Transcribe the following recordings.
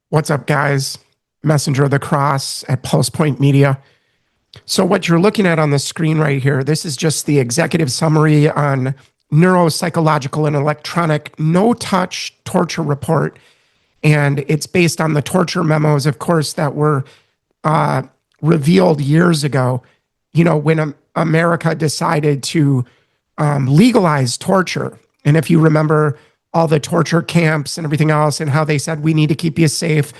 What's up, guys? Messenger of the Cross at Pulse Point Media. So, what you're looking at on the screen right here, this is just the executive summary on neuropsychological and electronic no touch torture report. And it's based on the torture memos, of course, that were revealed years ago, when America decided to legalize torture. And if you remember all the torture camps and everything else, and how they said, we need to keep you safe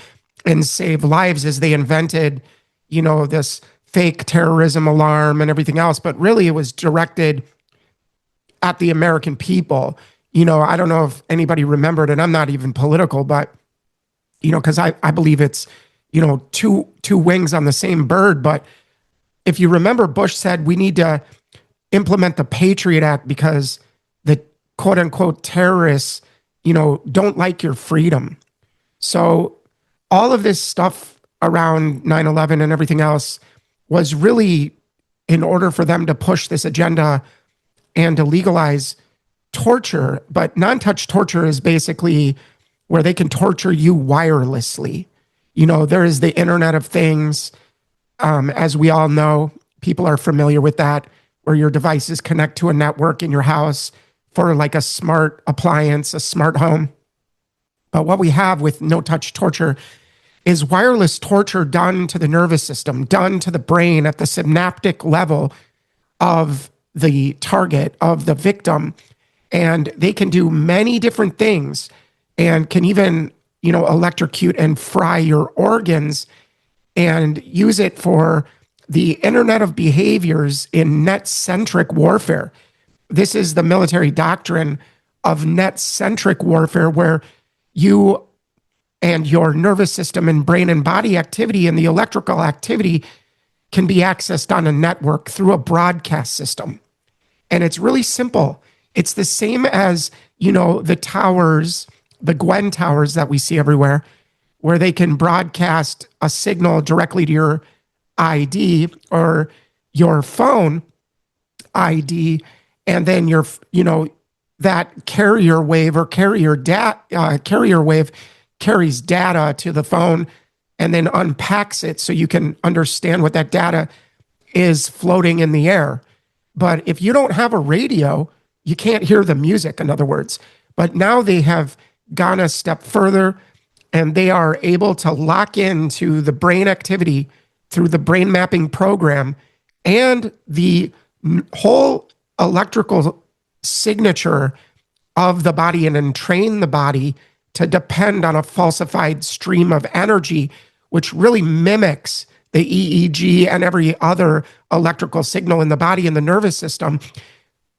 and save lives, as they invented, this fake terrorism alarm and everything else. But really, it was directed at the American people. I don't know if anybody remembered, and I'm not even political, but, because I believe it's, two wings on the same bird. But if you remember, Bush said we need to implement the Patriot Act because the quote unquote terrorists, don't like your freedom. So all of this stuff around 9/11 and everything else was really in order for them to push this agenda and to legalize torture. But non-touch torture is basically where they can torture you wirelessly. There is the Internet of Things. As we all know, people are familiar with that, where your devices connect to a network in your house for like a smart appliance, a smart home. But what we have with no-touch torture is wireless torture done to the nervous system, done to the brain at the synaptic level of the target, of the victim. And they can do many different things and can even, electrocute and fry your organs and use it for the Internet of Behaviors in net-centric warfare. This is the military doctrine of net-centric warfare, where you and your nervous system and brain and body activity and the electrical activity can be accessed on a network through a broadcast system. And it's really simple. It's the same as, the towers, the Gwen towers that we see everywhere, where they can broadcast a signal directly to your ID or your phone ID, and then that carrier wave carries data to the phone and then unpacks it so you can understand what that data is floating in the air. But if you don't have a radio, you can't hear the music, in other words. But now they have gone a step further, and they are able to lock into the brain activity through the brain mapping program and the whole electrical signature of the body, and then train the body to depend on a falsified stream of energy, which really mimics the EEG and every other electrical signal in the body and the nervous system,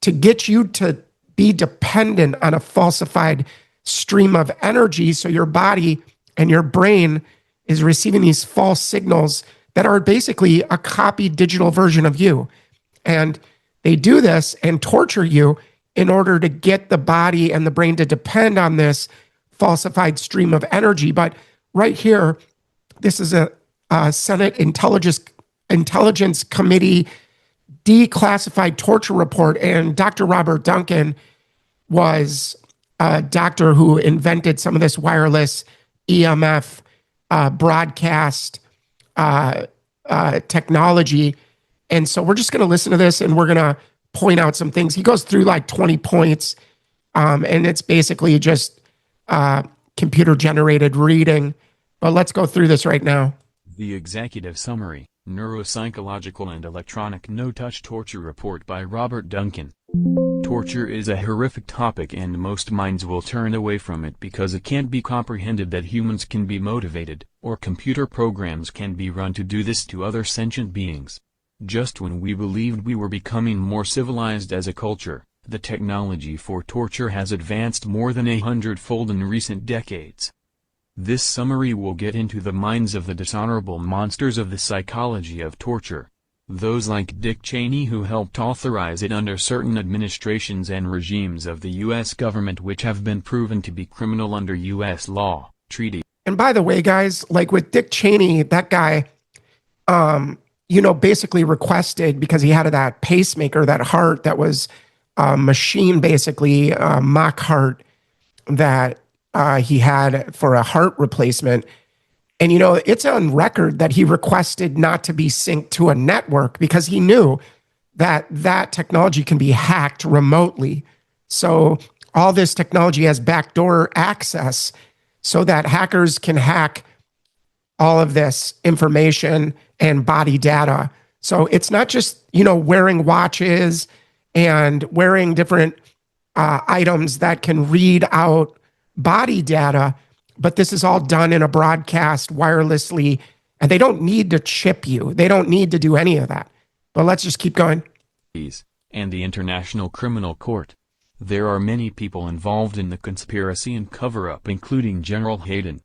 to get you to be dependent on a falsified stream of energy. So your body and your brain is receiving these false signals that are basically a copied digital version of you. And they do this and torture you in order to get the body and the brain to depend on this falsified stream of energy. But right here, this is a Senate Intelligence Committee declassified torture report. And Dr. Robert Duncan was a doctor who invented some of this wireless EMF broadcast technology. And so we're just going to listen to this, and we're going to point out some things. He goes through like 20 points, and it's basically just computer generated reading. But let's go through this right now. The Executive Summary, Neuropsychological and Electronic No-Touch Torture Report by Robert Duncan. Torture is a horrific topic, and most minds will turn away from it because it can't be comprehended that humans can be motivated, or computer programs can be run to do this to other sentient beings. Just when we believed we were becoming more civilized as a culture, the technology for torture has advanced more than 100-fold in recent decades. This summary will get into the minds of the dishonorable monsters of the psychology of torture. Those like Dick Cheney, who helped authorize it under certain administrations and regimes of the U.S. government, which have been proven to be criminal under U.S. law, treaty. And by the way, guys, like with Dick Cheney, that guy, basically requested, because he had that pacemaker, that heart that was a machine, basically a mock heart that he had for a heart replacement. And, it's on record that he requested not to be synced to a network because he knew that that technology can be hacked remotely. So all this technology has backdoor access so that hackers can hack all of this information and body data. So it's not just, wearing watches and wearing different items that can read out body data, but this is all done in a broadcast wirelessly, and they don't need to chip you. They don't need to do any of that. But let's just keep going. And the International Criminal Court. There are many people involved in the conspiracy and cover-up, including General Hayden.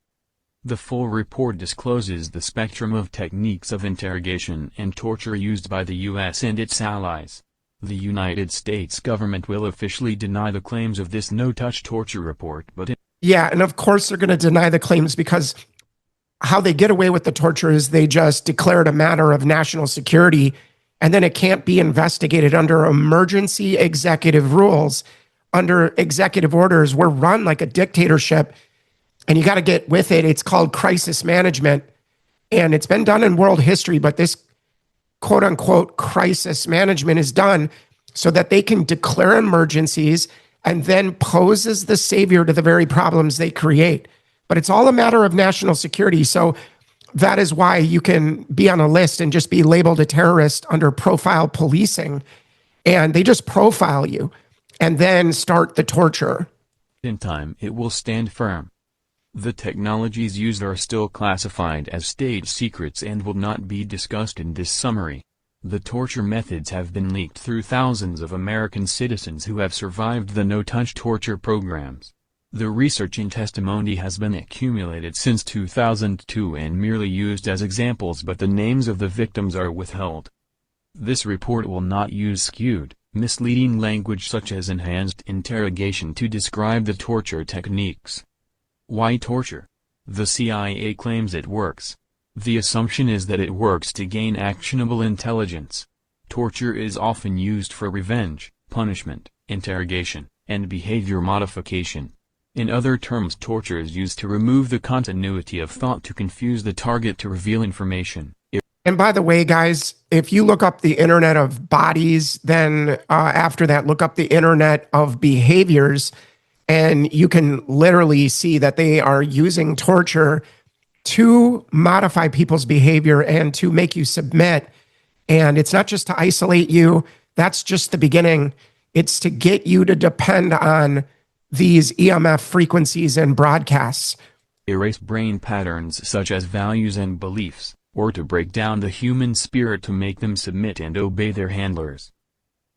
The full report discloses the spectrum of techniques of interrogation and torture used by the U.S. and its allies. The United States government will officially deny the claims of this no-touch torture report, but yeah, and of course they're going to deny the claims because how they get away with the torture is they just declare it a matter of national security, and then it can't be investigated under emergency executive rules. Under executive orders, we're run like a dictatorship, and you got to get with it. It's called crisis management, and it's been done in world history, but this quote unquote crisis management is done so that they can declare emergencies and then pose as the savior to the very problems they create. But it's all a matter of national security. So that is why you can be on a list and just be labeled a terrorist under profile policing. And they just profile you and then start the torture. In time, it will stand firm. The technologies used are still classified as state secrets and will not be discussed in this summary. The torture methods have been leaked through thousands of American citizens who have survived the no-touch torture programs. The research and testimony has been accumulated since 2002 and merely used as examples, but the names of the victims are withheld. This report will not use skewed, misleading language such as enhanced interrogation to describe the torture techniques. Why torture? The CIA claims it works. The assumption is that it works to gain actionable intelligence. Torture is often used for revenge, punishment, interrogation, and behavior modification. In other terms, torture is used to remove the continuity of thought to confuse the target to reveal information. And by the way, guys, if you look up the internet of bodies, then after that, look up the internet of behaviors, and you can literally see that they are using torture to modify people's behavior and to make you submit. And it's not just to isolate you. That's just the beginning. It's to get you to depend on these EMF frequencies and broadcasts. Erase brain patterns such as values and beliefs, or to break down the human spirit to make them submit and obey their handlers.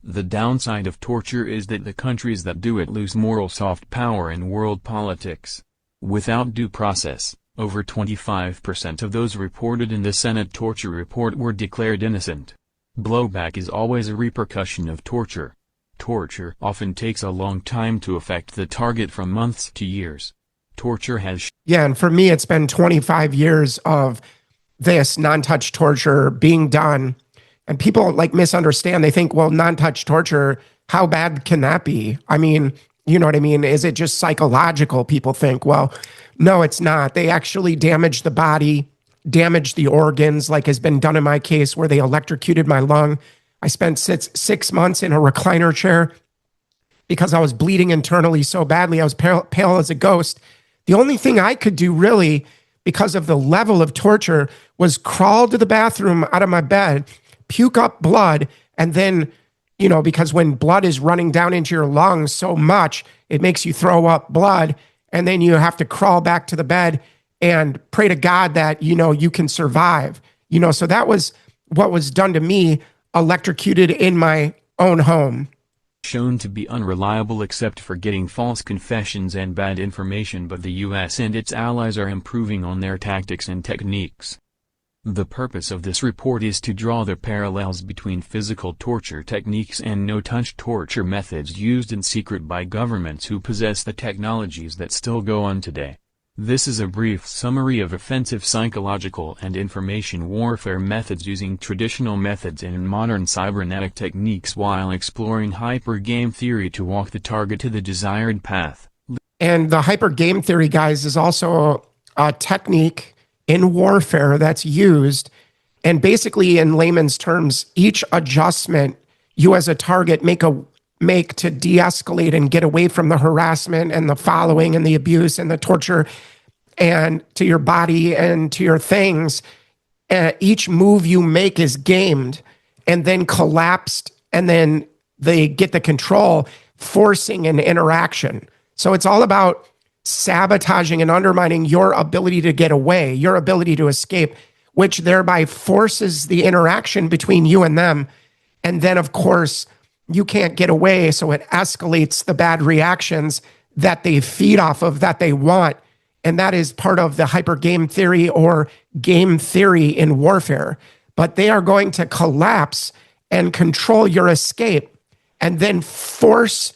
The downside of torture is that the countries that do it lose moral soft power in world politics. Without due process, over 25% of those reported in the Senate torture report were declared innocent. Blowback is always a repercussion of torture. Torture often takes a long time to affect the target, from months to years. Torture has Yeah, and for me, it's been 25 years of this non-touch torture being done. And people misunderstand. They think, well, non-touch torture, how bad can that be? I mean, you know what I mean? Is it just psychological? People think, well, no, it's not. They actually damage the body, damage the organs, like has been done in my case where they electrocuted my lung. I spent 6 months in a recliner chair because I was bleeding internally so badly. I was pale as a ghost. The only thing I could do really, because of the level of torture, was crawl to the bathroom out of my bed, puke up blood, and then, because when blood is running down into your lungs so much, it makes you throw up blood, and then you have to crawl back to the bed and pray to God that, you can survive. So that was what was done to me, electrocuted in my own home. Shown to be unreliable except for getting false confessions and bad information, but the US and its allies are improving on their tactics and techniques. The purpose of this report is to draw the parallels between physical torture techniques and no-touch torture methods used in secret by governments who possess the technologies that still go on today. This is a brief summary of offensive psychological and information warfare methods using traditional methods and modern cybernetic techniques while exploring hyper-game theory to walk the target to the desired path. And the hyper-game theory, guys, is also a technique in warfare that's used. And basically, in layman's terms, each adjustment you as a target make to de-escalate and get away from the harassment and the following and the abuse and the torture and to your body and to your things, each move you make is gamed and then collapsed, and then they get the control, forcing an interaction. So it's all about sabotaging and undermining your ability to get away, your ability to escape, which thereby forces the interaction between you and them. And then, of course, you can't get away, so it escalates the bad reactions that they feed off of, that they want. And that is part of the hyper game theory or game theory in warfare. But they are going to collapse and control your escape and then force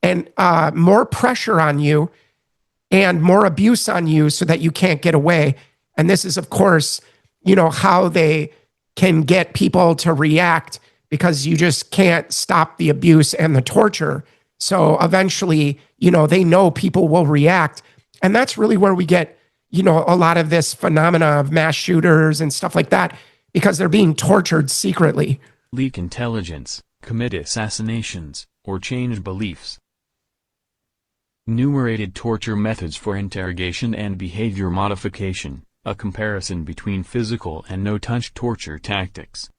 and more pressure on you and more abuse on you so that you can't get away. And this is, of course, how they can get people to react, because you just can't stop the abuse and the torture. So eventually, they know people will react. And that's really where we get, a lot of this phenomena of mass shooters and stuff like that, because they're being tortured secretly. Leak intelligence, commit assassinations, or change beliefs. Enumerated torture methods for interrogation and behavior modification, a comparison between physical and no-touch torture tactics.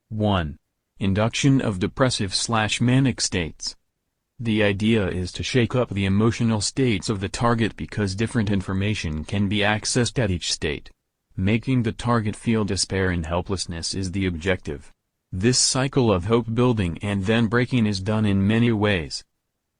1. Induction of depressive/manic states. The idea is to shake up the emotional states of the target because different information can be accessed at each state. Making the target feel despair and helplessness is the objective. This cycle of hope building and then breaking is done in many ways.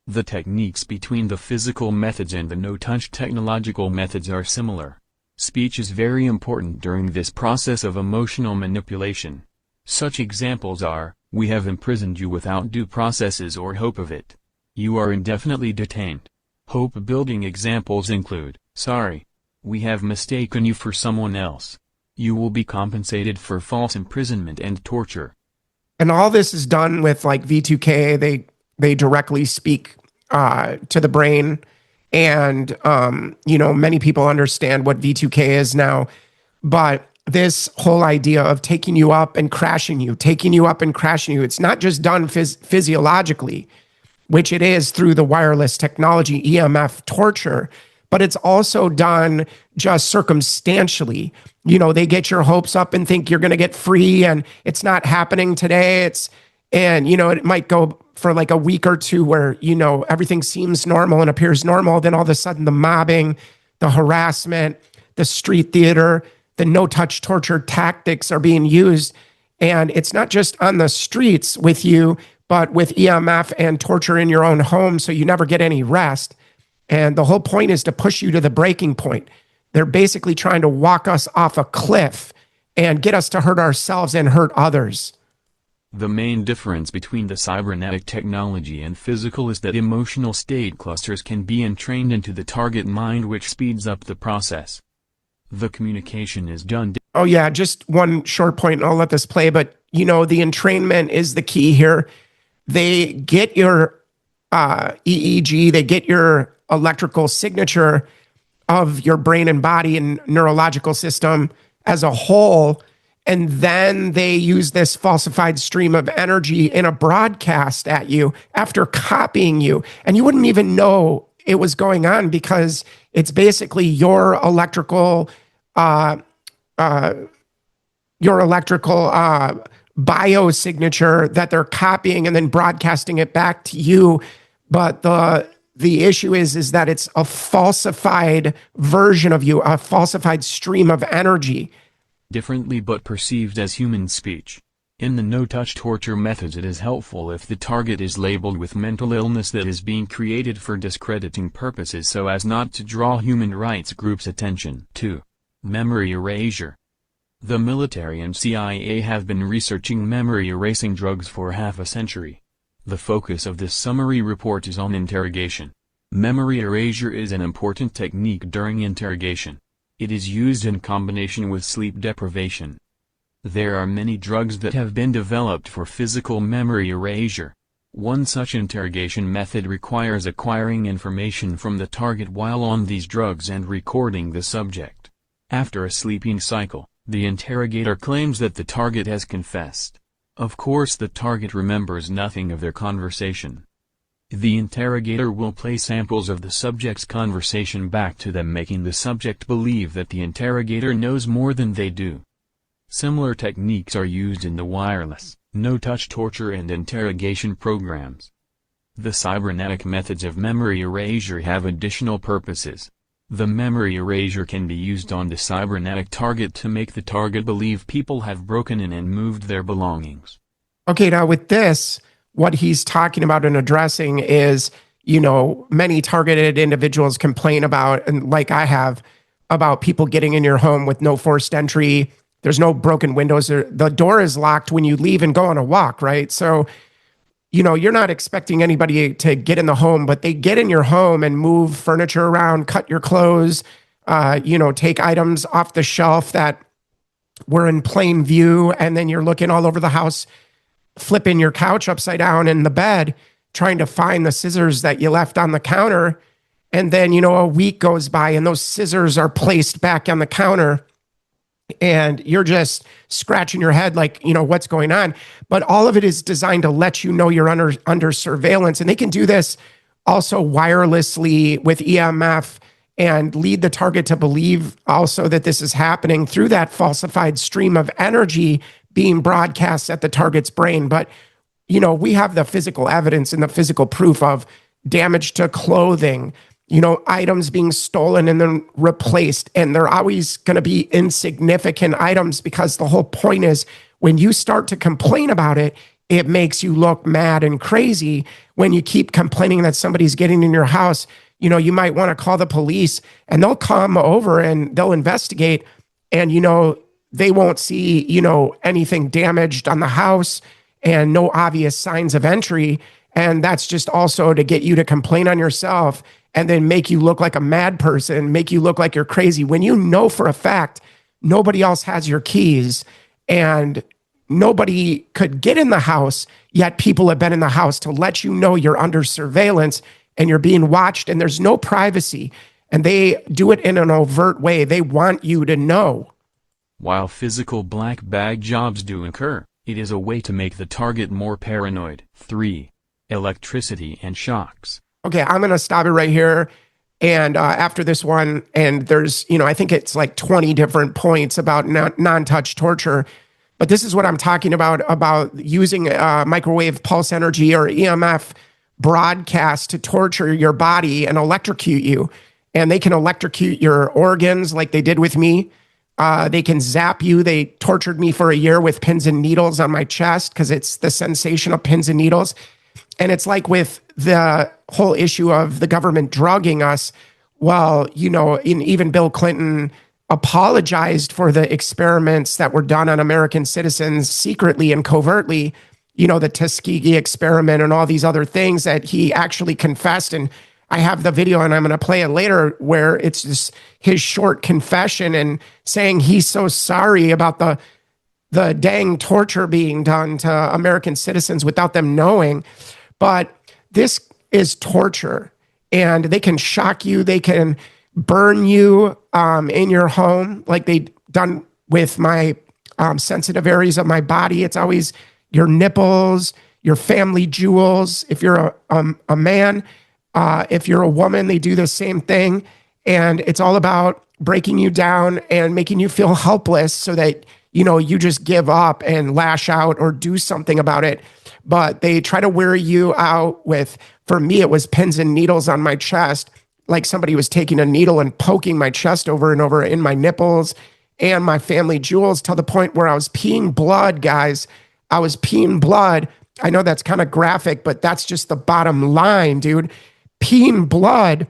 The techniques between the physical methods and the no-touch technological methods are similar. Speech is very important during this process of emotional manipulation. Such examples are, "We have imprisoned you without due processes or hope of it. You are indefinitely detained." Hope-building examples include, "Sorry. We have mistaken you for someone else. You will be compensated for false imprisonment and torture." And all this is done with like V2K. They directly speak to the brain. And, many people understand what V2K is now. But this whole idea of taking you up and crashing you, it's not just done physiologically, which it is through the wireless technology, EMF torture, but it's also done just circumstantially. They get your hopes up and think you're going to get free, and it's not happening today. It might go for like a week or two where, everything seems normal and appears normal. Then all of a sudden the mobbing, the harassment, the street theater, the no-touch torture tactics are being used. And it's not just on the streets with you, but with EMF and torture in your own home, so you never get any rest. And the whole point is to push you to the breaking point. They're basically trying to walk us off a cliff and get us to hurt ourselves and hurt others. The main difference between the cybernetic technology and physical is that emotional state clusters can be entrained into the target mind, which speeds up the process. The communication is done. Oh yeah, just one short point, and I'll let this play, but the entrainment is the key here. They get your EEG, they get your electrical signature of your brain and body and neurological system as a whole, and then they use this falsified stream of energy in a broadcast at you after copying you, and you wouldn't even know it was going on because it's basically your electrical biosignature that they're copying and then broadcasting it back to you. But the issue is that it's a falsified version of you, a falsified stream of energy. Differently but perceived as human speech. In the no-touch torture methods, it is helpful if the target is labeled with mental illness that is being created for discrediting purposes so as not to draw human rights groups' attention. 2. Memory erasure. The military and CIA have been researching memory-erasing drugs for half a century. The focus of this summary report is on interrogation. Memory erasure is an important technique during interrogation. It is used in combination with sleep deprivation. There are many drugs that have been developed for physical memory erasure. One such interrogation method requires acquiring information from the target while on these drugs and recording the subject. After a sleeping cycle, the interrogator claims that the target has confessed. Of course, the target remembers nothing of their conversation. The interrogator will play samples of the subject's conversation back to them, making the subject believe that the interrogator knows more than they do. Similar techniques are used in the wireless, no-touch torture and interrogation programs. The cybernetic methods of memory erasure have additional purposes. The memory erasure can be used on the cybernetic target to make the target believe people have broken in and moved their belongings. Okay, now with this, what he's talking about and addressing is, many targeted individuals complain about, and like I have, about people getting in your home with no forced entry. There's no broken windows. The door is locked when you leave and go on a walk, right? So, you're not expecting anybody to get in the home, but they get in your home and move furniture around, cut your clothes, take items off the shelf that were in plain view. And then you're looking all over the house, flipping your couch upside down in the bed, trying to find the scissors that you left on the counter. And then, a week goes by and those scissors are placed back on the counter. And you're just scratching your head like, what's going on? But all of it is designed to let you know you're under surveillance. And they can do this also wirelessly with EMF and lead the target to believe also that this is happening through that falsified stream of energy being broadcast at the target's brain. But, we have the physical evidence and the physical proof of damage to clothing, items being stolen and then replaced. And they're always going to be insignificant items because the whole point is when you start to complain about it, it makes you look mad and crazy. When you keep complaining that somebody's getting in your house, you might want to call the police and they'll come over and they'll investigate and, they won't see, anything damaged on the house and no obvious signs of entry. And that's just also to get you to complain on yourself and then make you look like a mad person, make you look like you're crazy. When you know for a fact, nobody else has your keys and nobody could get in the house, yet people have been in the house to let you know you're under surveillance and you're being watched and there's no privacy. And they do it in an overt way. They want you to know. While physical black bag jobs do occur, it is a way to make the target more paranoid. 3. Electricity and shocks. Okay, I'm going to stop it right here. And after this one, and there's, I think it's like 20 different points about non-touch torture. But this is what I'm talking about using microwave pulse energy or EMF broadcast to torture your body and electrocute you. And they can electrocute your organs like they did with me. They can zap you. They tortured me for a year with pins and needles on my chest because it's the sensation of pins and needles. And it's like with the whole issue of the government drugging us. Well, even Bill Clinton apologized for the experiments that were done on American citizens secretly and covertly, the Tuskegee experiment and all these other things that he actually confessed. And I have the video and I'm going to play it later where it's just his short confession and saying he's so sorry about the dang torture being done to American citizens without them knowing. But this is torture and they can shock you. They can burn you in your home like they done with my sensitive areas of my body. It's always your nipples, your family jewels. If you're a man, if you're a woman, they do the same thing. And it's all about breaking you down and making you feel helpless so that, you just give up and lash out or do something about it. But they try to wear you out with, for me, it was pins and needles on my chest, like somebody was taking a needle and poking my chest over and over in my nipples and my family jewels to the point where I was peeing blood, guys. I was peeing blood. I know that's kind of graphic, but that's just the bottom line, dude. Peeing blood.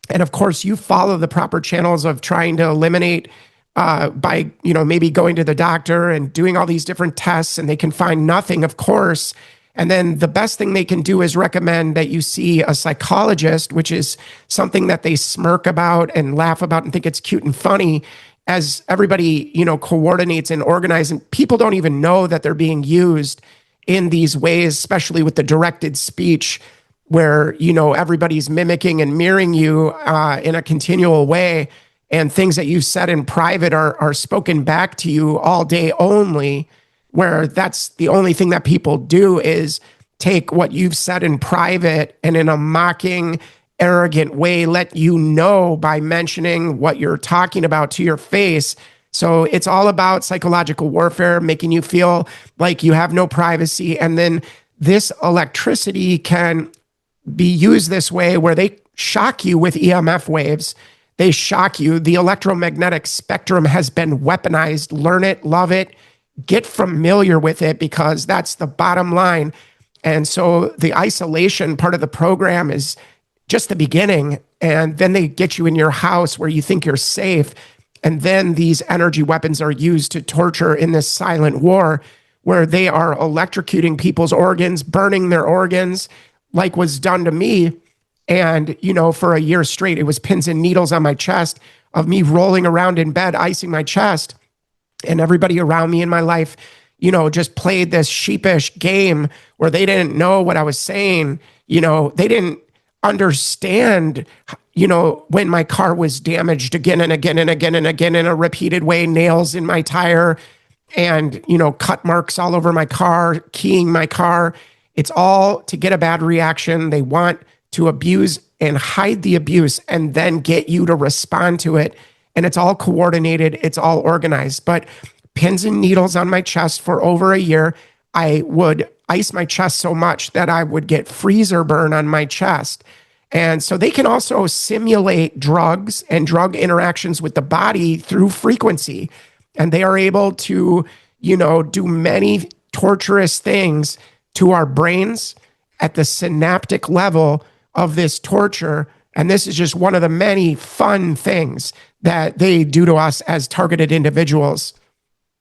And of course, you follow the proper channels of trying to eliminate by, maybe going to the doctor and doing all these different tests and they can find nothing, of course. And then the best thing they can do is recommend that you see a psychologist, which is something that they smirk about and laugh about and think it's cute and funny as everybody, coordinates and organizes. And people don't even know that they're being used in these ways, especially with the directed speech where, everybody's mimicking and mirroring you in a continual way. and things that you've said in private are spoken back to you all day only, where that's the only thing that people do is take what you've said in private and in a mocking, arrogant way let you know by mentioning what you're talking about to your face. So it's all about psychological warfare, making you feel like you have no privacy. And then this electricity can be used this way where they shock you with EMF waves. They shock you. The electromagnetic spectrum has been weaponized. Learn it, love it, get familiar with it, because that's the bottom line. And so the isolation part of the program is just the beginning. And then they get you in your house where you think you're safe. And then these energy weapons are used to torture in this silent war where they are electrocuting people's organs, burning their organs, like was done to me. And, for a year straight, it was pins and needles on my chest of me rolling around in bed, icing my chest. And everybody around me in my life, just played this sheepish game where they didn't know what I was saying. They didn't understand, when my car was damaged again and again and again and again in a repeated way, nails in my tire and, cut marks all over my car, keying my car. It's all to get a bad reaction. They want to abuse and hide the abuse and then get you to respond to it. And it's all coordinated. It's all organized. But pins and needles on my chest for over a year, I would ice my chest so much that I would get freezer burn on my chest. And so they can also simulate drugs and drug interactions with the body through frequency. And they are able to, do many torturous things to our brains at the synaptic level of this torture. And this is just one of the many fun things that they do to us as targeted individuals.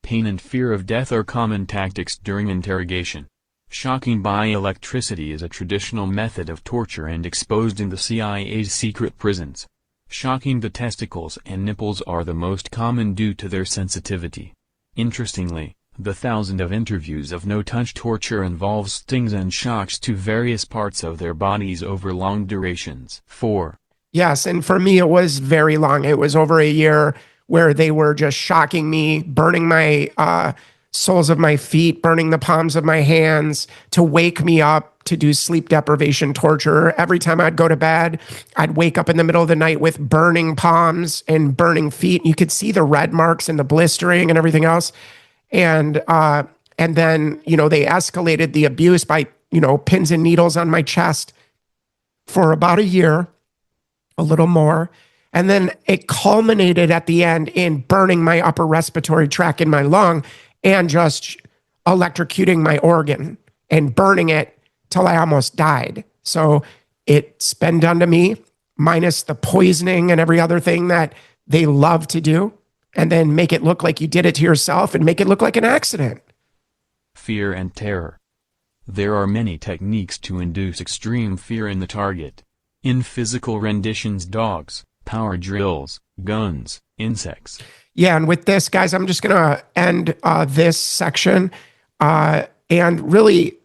Pain and fear of death are common tactics during interrogation. Shocking by electricity is a traditional method of torture and exposed in the CIA's secret prisons. Shocking the testicles and nipples are the most common due to their sensitivity. Interestingly, the thousands of interviews of no-touch torture involve stings and shocks to various parts of their bodies over long durations. 4. Yes, and for me, it was very long. It was over a year where they were just shocking me, burning my soles of my feet, burning the palms of my hands to wake me up to do sleep deprivation torture. Every time I'd go to bed, I'd wake up in the middle of the night with burning palms and burning feet. You could see the red marks and the blistering and everything else. And then, they escalated the abuse by, pins and needles on my chest for about a year, a little more. And then it culminated at the end in burning my upper respiratory tract in my lung and just electrocuting my organ and burning it till I almost died. So it's been done to me, minus the poisoning and every other thing that they love to do, and then make it look like you did it to yourself and make it look like an accident. Fear and terror. There are many techniques to induce extreme fear in the target. In physical renditions, dogs, power drills, guns, insects. Yeah, and with this, guys, I'm just going to end this section. And really,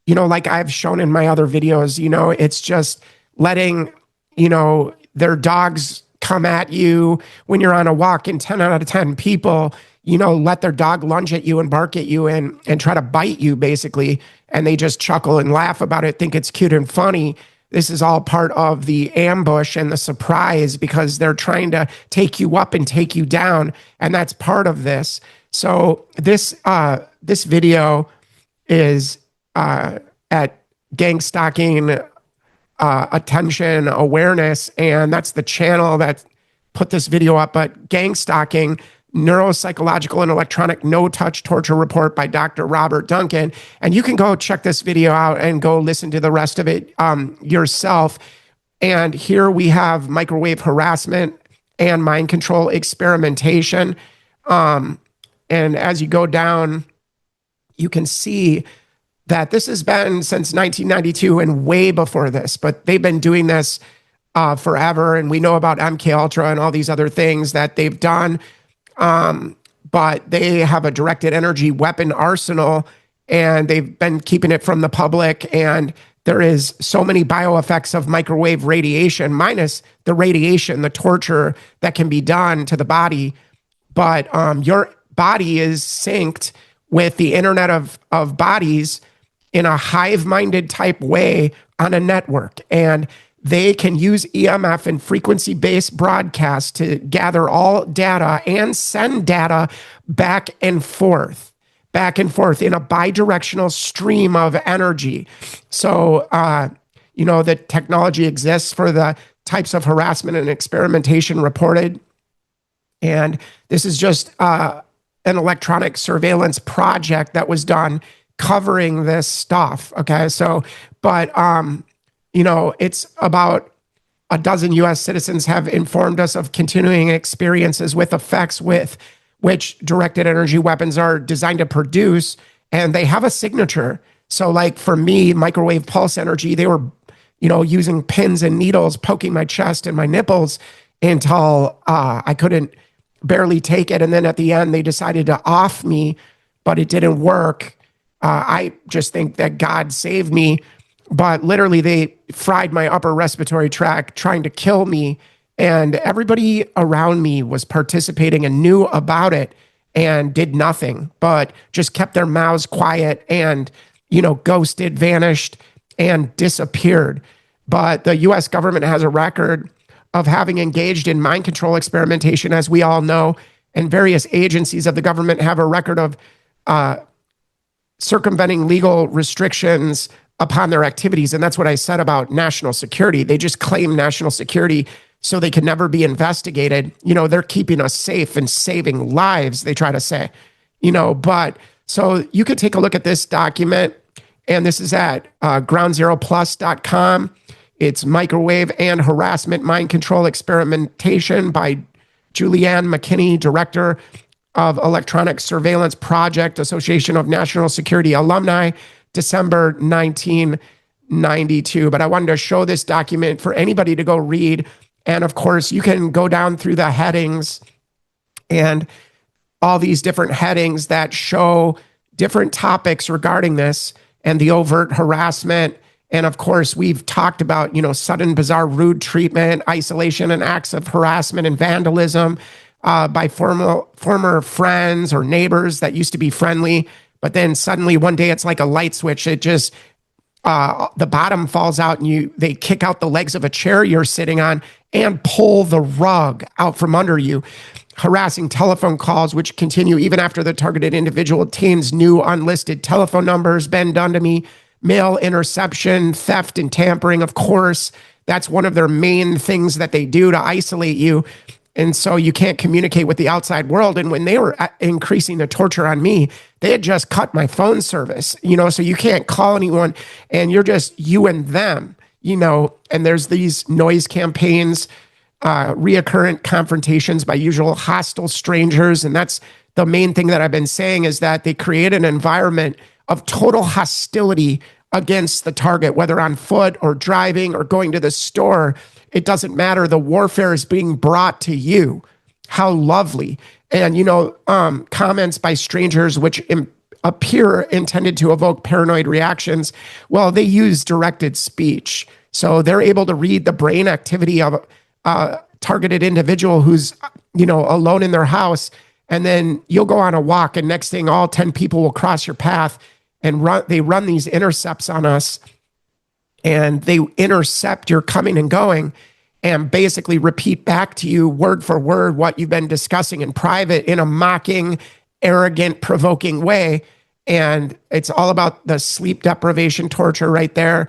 like I've shown in my other videos, it's just letting, their dogs come at you when you're on a walk, and 10 out of 10 people, let their dog lunge at you and bark at you and try to bite you, basically. And they just chuckle and laugh about it, think it's cute and funny. This is all part of the ambush and the surprise, because they're trying to take you up and take you down. And that's part of this. So this video is at gang stalking attention awareness, and that's the channel that put this video up. But gang stalking, neuropsychological and electronic no-touch torture report by Dr. Robert Duncan. And you can go check this video out and go listen to the rest of it yourself. And here we have microwave harassment and mind control experimentation. And as you go down, you can see that this has been since 1992 and way before this, but they've been doing this forever. And we know about MKULTRA and all these other things that they've done. But they have a directed energy weapon arsenal, and they've been keeping it from the public. And there is so many bioeffects of microwave radiation, minus the radiation, the torture that can be done to the body. But your body is synced with the Internet of Bodies in a hive-minded type way on a network. And they can use EMF and frequency-based broadcast to gather all data and send data back and forth in a bidirectional stream of energy. So, the technology exists for the types of harassment and experimentation reported. And this is just an electronic surveillance project that was done covering this stuff. Okay. So, but, it's about a dozen US citizens have informed us of continuing experiences with effects with which directed energy weapons are designed to produce, and they have a signature. So like for me, microwave pulse energy, they were, using pins and needles poking my chest and my nipples until I couldn't barely take it. And then at the end, they decided to off me, but it didn't work. I just think that God saved me. But literally, they fried my upper respiratory tract trying to kill me. And everybody around me was participating and knew about it and did nothing, but just kept their mouths quiet and, ghosted, vanished, and disappeared. But the US government has a record of having engaged in mind control experimentation, as we all know, and various agencies of the government have a record of circumventing legal restrictions upon their activities. And that's what I said about national security. They just claim national security so they can never be investigated. They're keeping us safe and saving lives, they try to say, but so you could take a look at this document, and this is at groundzeroplus.com. It's Microwave and Harassment Mind Control Experimentation by Julianne McKinney, Director of Electronic Surveillance Project, Association of National Security Alumni, December 1992. But I wanted to show this document for anybody to go read. And of course, you can go down through the headings and all these different headings that show different topics regarding this and the overt harassment. And of course, we've talked about, sudden, bizarre, rude treatment, isolation, and acts of harassment and vandalism by former friends or neighbors that used to be friendly. But then suddenly one day it's like a light switch. It just, the bottom falls out and they kick out the legs of a chair you're sitting on and pull the rug out from under you. Harassing telephone calls, which continue even after the targeted individual obtains new unlisted telephone numbers, been done to me. Mail interception, theft, and tampering. Of course, that's one of their main things that they do to isolate you. And so you can't communicate with the outside world. And when they were increasing the torture on me, they had just cut my phone service, so you can't call anyone and you're just you and them, and there's these noise campaigns, reoccurrent confrontations by usual hostile strangers. And that's the main thing that I've been saying, is that they create an environment of total hostility against the target, whether on foot or driving or going to the store. It doesn't matter. The warfare is being brought to you. How lovely. And, comments by strangers which appear intended to evoke paranoid reactions, well, they use directed speech. So they're able to read the brain activity of a targeted individual who's, alone in their house. And then you'll go on a walk, and next thing, all 10 people will cross your path and they run these intercepts on us. And they intercept your coming and going and basically repeat back to you word for word what you've been discussing in private in a mocking, arrogant, provoking way. And it's all about the sleep deprivation torture right there,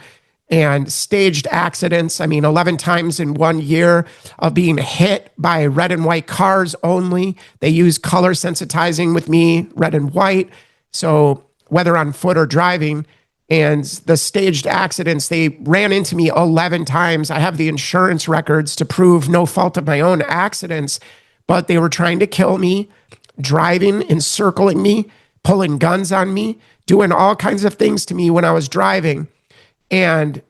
and staged accidents. 11 times in 1 year of being hit by red and white cars only. They use color sensitizing with me, red and white. So whether on foot or driving, and the staged accidents, they ran into me 11 times. I have the insurance records to prove no fault of my own accidents, but they were trying to kill me, driving, encircling me, pulling guns on me, doing all kinds of things to me when I was driving. And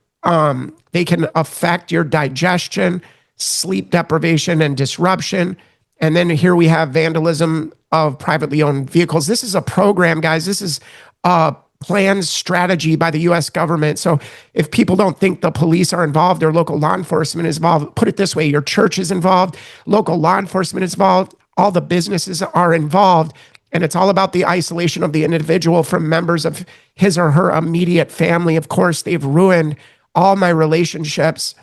they can affect your digestion, sleep deprivation, and disruption. And then here we have vandalism of privately owned vehicles. This is a program, guys. This is a planned strategy by the US government. So if people don't think the police are involved or local law enforcement is involved, put it this way, your church is involved, local law enforcement is involved, all the businesses are involved, and it's all about the isolation of the individual from members of his or her immediate family. Of course, they've ruined all my relationships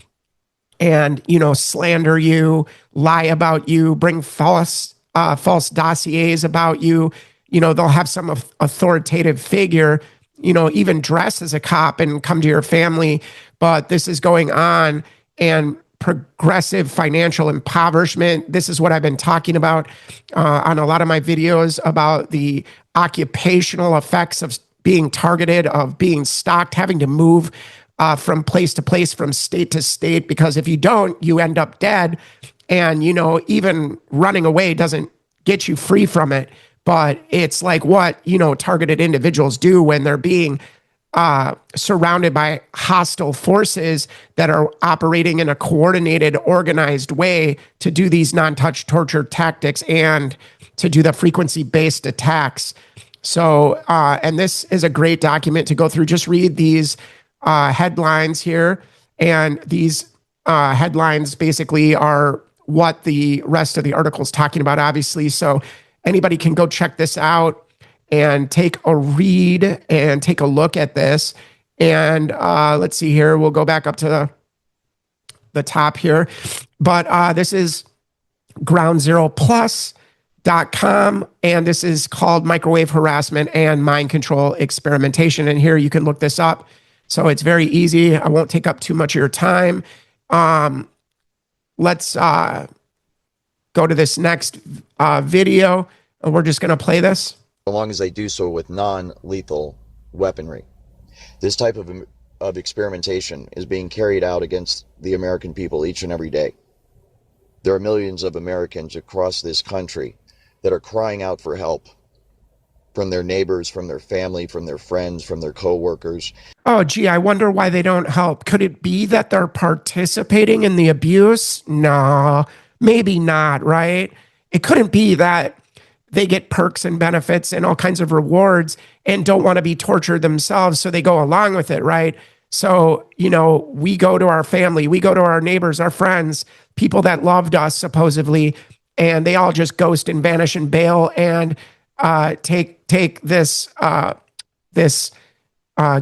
and, slander you, lie about you, bring false dossiers about you. They'll have some authoritative figure, even dress as a cop and come to your family. But this is going on, and progressive financial impoverishment. This is what I've been talking about on a lot of my videos about the occupational effects of being targeted, of being stalked, having to move from place to place, from state to state, because if you don't, you end up dead. And, even running away doesn't get you free from it. But it's like what, targeted individuals do when they're being surrounded by hostile forces that are operating in a coordinated, organized way to do these non-touch torture tactics and to do the frequency-based attacks. So, and this is a great document to go through. Just read these headlines here. And these headlines basically are what the rest of the article is talking about, obviously. So anybody can go check this out and take a read and take a look at this. And let's see here. We'll go back up to the top here. But this is groundzeroplus.com. And this is called Microwave Harassment and Mind Control Experimentation. And here you can look this up. So it's very easy. I won't take up too much of your time. Let's go to this next video. We're just going to play this. As long as they do so with non-lethal weaponry. This type of experimentation is being carried out against the American people each and every day. There are millions of Americans across this country that are crying out for help from their neighbors, from their family, from their friends, from their co-workers. Oh, gee, I wonder why they don't help. Could it be that they're participating in the abuse? No, maybe not, right? It couldn't be that they get perks and benefits and all kinds of rewards and don't want to be tortured themselves, so they go along with it, right? So, we go to our family, we go to our neighbors, our friends, people that loved us supposedly, and they all just ghost and vanish and bail and take this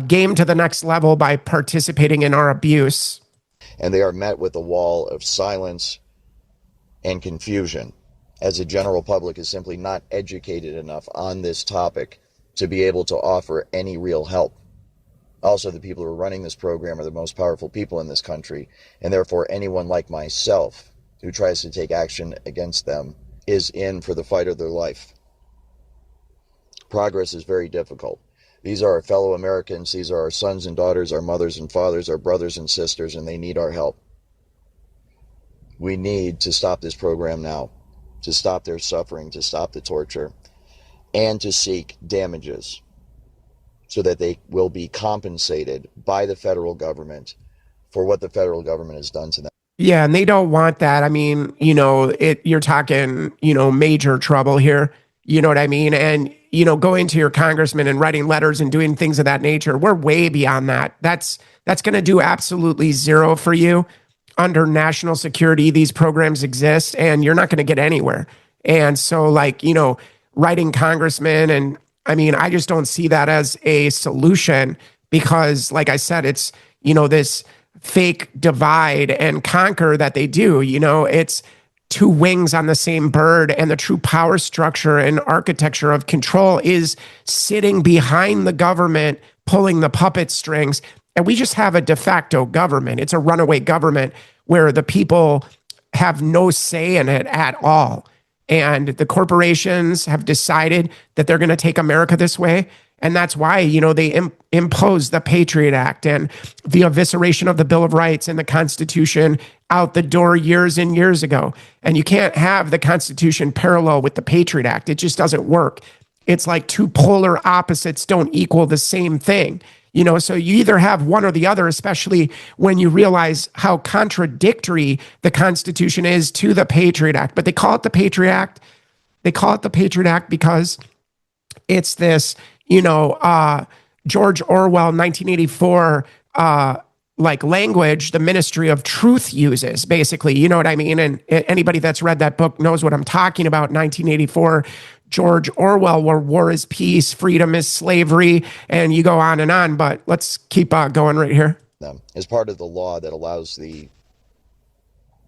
game to the next level by participating in our abuse. And they are met with a wall of silence and confusion, as the general public is simply not educated enough on this topic to be able to offer any real help. Also, the people who are running this program are the most powerful people in this country, and therefore anyone like myself who tries to take action against them is in for the fight of their life. Progress is very difficult. These are our fellow Americans. These are our sons and daughters, our mothers and fathers, our brothers and sisters, and they need our help. We need to stop this program now, to stop their suffering, to stop the torture, and to seek damages so that they will be compensated by the federal government for what the federal government has done to them. Yeah, and they don't want that. I mean, you're talking, major trouble here. You know what I mean? And, going to your congressman and writing letters and doing things of that nature, we're way beyond that. That's going to do absolutely zero for you. Under national security, these programs exist and you're not going to get anywhere. And so writing congressmen, and I mean, I just don't see that as a solution because like I said, it's, this fake divide and conquer that they do, it's two wings on the same bird, and the true power structure and architecture of control is sitting behind the government, pulling the puppet strings. And we just have a de facto government. It's a runaway government where the people have no say in it at all. And the corporations have decided that they're going to take America this way. And that's why, they impose the Patriot Act and the evisceration of the Bill of Rights and the Constitution out the door years and years ago. And you can't have the Constitution parallel with the Patriot Act. It just doesn't work. It's like two polar opposites don't equal the same thing. So you either have one or the other, especially when you realize how contradictory the Constitution is to the Patriot Act. But they call it the Patriot Act. They call it the Patriot Act because it's this, George Orwell 1984 like language the Ministry of Truth uses, basically. You know what I mean? And anybody that's read that book knows what I'm talking about. 1984, George Orwell, where war is peace, freedom is slavery, and you go on. But let's keep going right here. As part of the law that allows the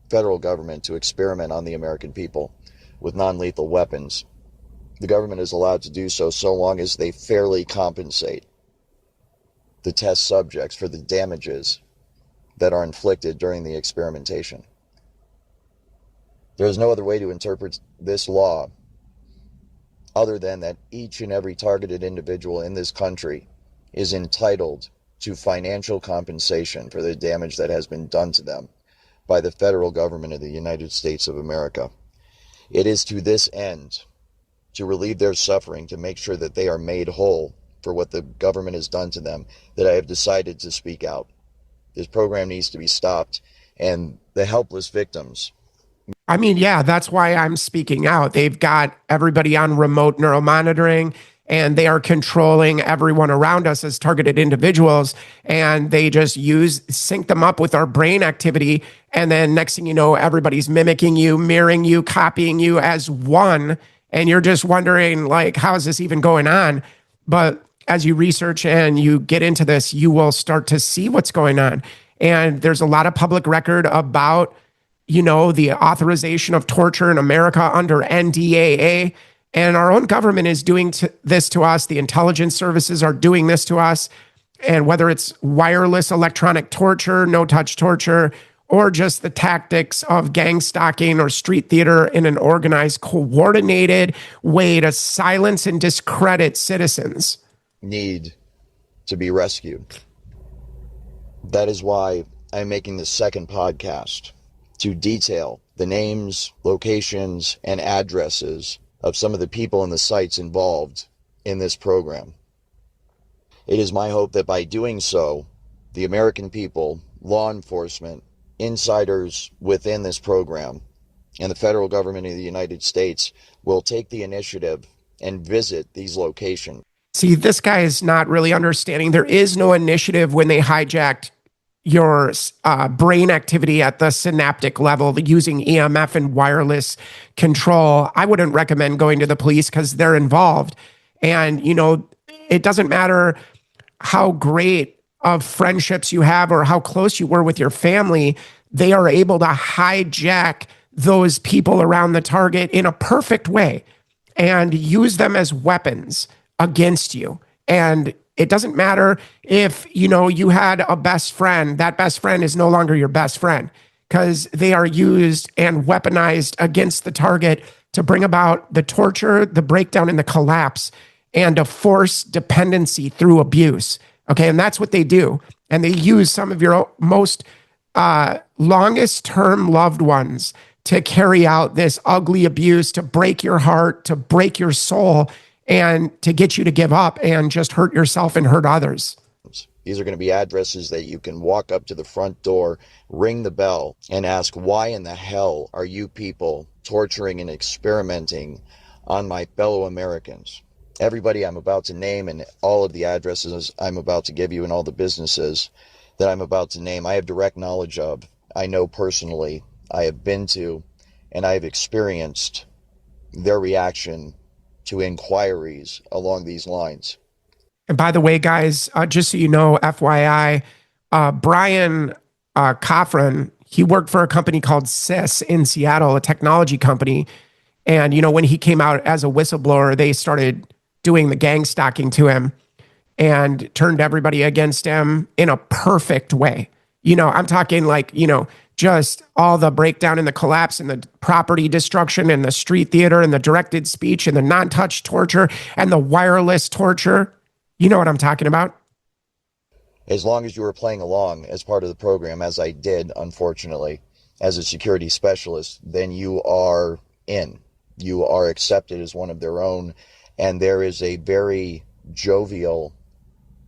federal government to experiment on the American people with non-lethal weapons, the government is allowed to do so so long as they fairly compensate the test subjects for the damages that are inflicted during the experimentation. There is no other way to interpret this law other than that each and every targeted individual in this country is entitled to financial compensation for the damage that has been done to them by the federal government of the United States of America. It is to this end, to relieve their suffering, to make sure that they are made whole for what the government has done to them, that I have decided to speak out. This program needs to be stopped, and the helpless victims. I mean, yeah, that's why I'm speaking out. They've got everybody on remote neuromonitoring, and they are controlling everyone around us as targeted individuals. And they just sync them up with our brain activity. And then next thing you know, everybody's mimicking you, mirroring you, copying you as one. And you're just wondering, like, how is this even going on? But as you research and you get into this, you will start to see what's going on. And there's a lot of public record about, the authorization of torture in America under NDAA. And our own government is doing this to us. The intelligence services are doing this to us. And whether it's wireless electronic torture, no-touch torture, or just the tactics of gang stalking or street theater in an organized, coordinated way to silence and discredit citizens, need to be rescued. That is why I'm making the second podcast to detail the names, locations, and addresses of some of the people and the sites involved in this program. It is my hope that by doing so, the American people, law enforcement, insiders within this program, and the federal government of the United States will take the initiative and visit these locations. See, this guy is not really understanding. There is no initiative when they hijacked your brain activity at the synaptic level using EMF and wireless control. I wouldn't recommend going to the police because they're involved. And, it doesn't matter how great of friendships you have or how close you were with your family. They are able to hijack those people around the target in a perfect way and use them as weapons against you. And it doesn't matter if, you had a best friend, that best friend is no longer your best friend because they are used and weaponized against the target to bring about the torture, the breakdown, and the collapse, and a forced dependency through abuse. Okay. And that's what they do. And they use some of your most longest term loved ones to carry out this ugly abuse, to break your heart, to break your soul, and to get you to give up and just hurt yourself and hurt others. These are going to be addresses that you can walk up to the front door, ring the bell, and ask, why in the hell are you people torturing and experimenting on my fellow Americans? Everybody I'm about to name and all of the addresses I'm about to give you and all the businesses that I'm about to name, I have direct knowledge of. I know personally. I have been to and I have experienced their reaction to inquiries along these lines. And by the way, guys, just so you know, FYI, Brian Coffran, he worked for a company called SIS in Seattle, a technology company. And, when he came out as a whistleblower, they started doing the gang stalking to him and turned everybody against him in a perfect way. I'm talking like, just all the breakdown and the collapse and the property destruction and the street theater and the directed speech and the non-touch torture and the wireless torture. You know what I'm talking about? As long as you were playing along as part of the program, as I did, unfortunately, as a security specialist, then you are in. You are accepted as one of their own. And there is a very jovial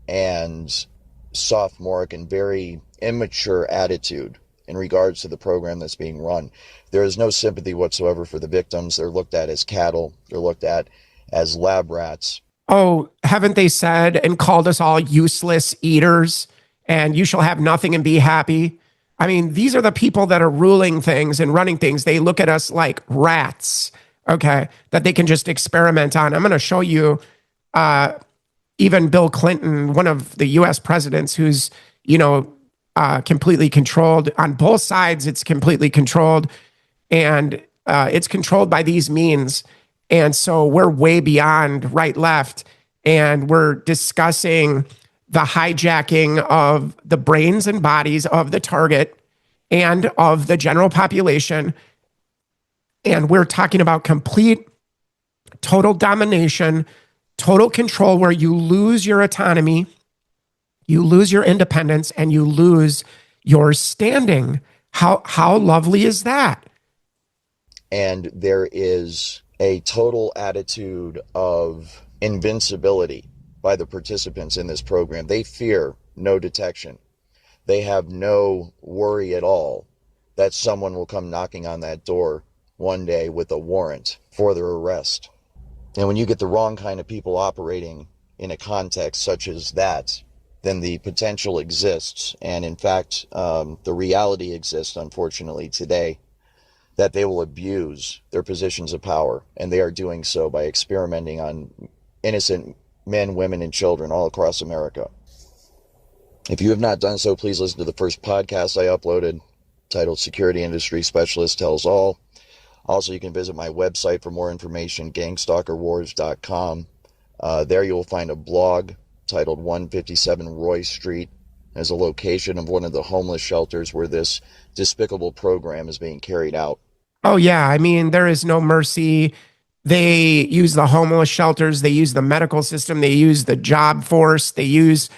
and sophomoric and very immature attitude in regards to the program that's being run. There is no sympathy whatsoever for the victims. They're looked at as cattle. They're looked at as lab rats. Oh, haven't they said and called us all useless eaters and you shall have nothing and be happy? I mean, these are the people that are ruling things and running things. They look at us like rats, okay, that they can just experiment on. I'm going to show you even Bill Clinton, one of the US presidents who's, completely controlled on both sides. It's completely controlled and it's controlled by these means. And so we're way beyond right left. And we're discussing the hijacking of the brains and bodies of the target and of the general population. And we're talking about complete, total domination, total control, where you lose your autonomy, you lose your independence, and you lose your standing. How lovely is that? And there is a total attitude of invincibility by the participants in this program. They fear no detection. They have no worry at all that someone will come knocking on that door one day with a warrant for their arrest. And when you get the wrong kind of people operating in a context such as that, then the potential exists. And in fact, the reality exists, unfortunately, today, that they will abuse their positions of power. And they are doing so by experimenting on innocent men, women, and children all across America. If you have not done so, please listen to the first podcast I uploaded titled Security Industry Specialist Tells All. Also, you can visit my website for more information, gangstalkerwars.com. There you will find a blog titled 157 Roy Street as a location of one of the homeless shelters where this despicable program is being carried out. Oh, yeah. I mean, there is no mercy. They use the homeless shelters. They use the medical system. They use the job force. The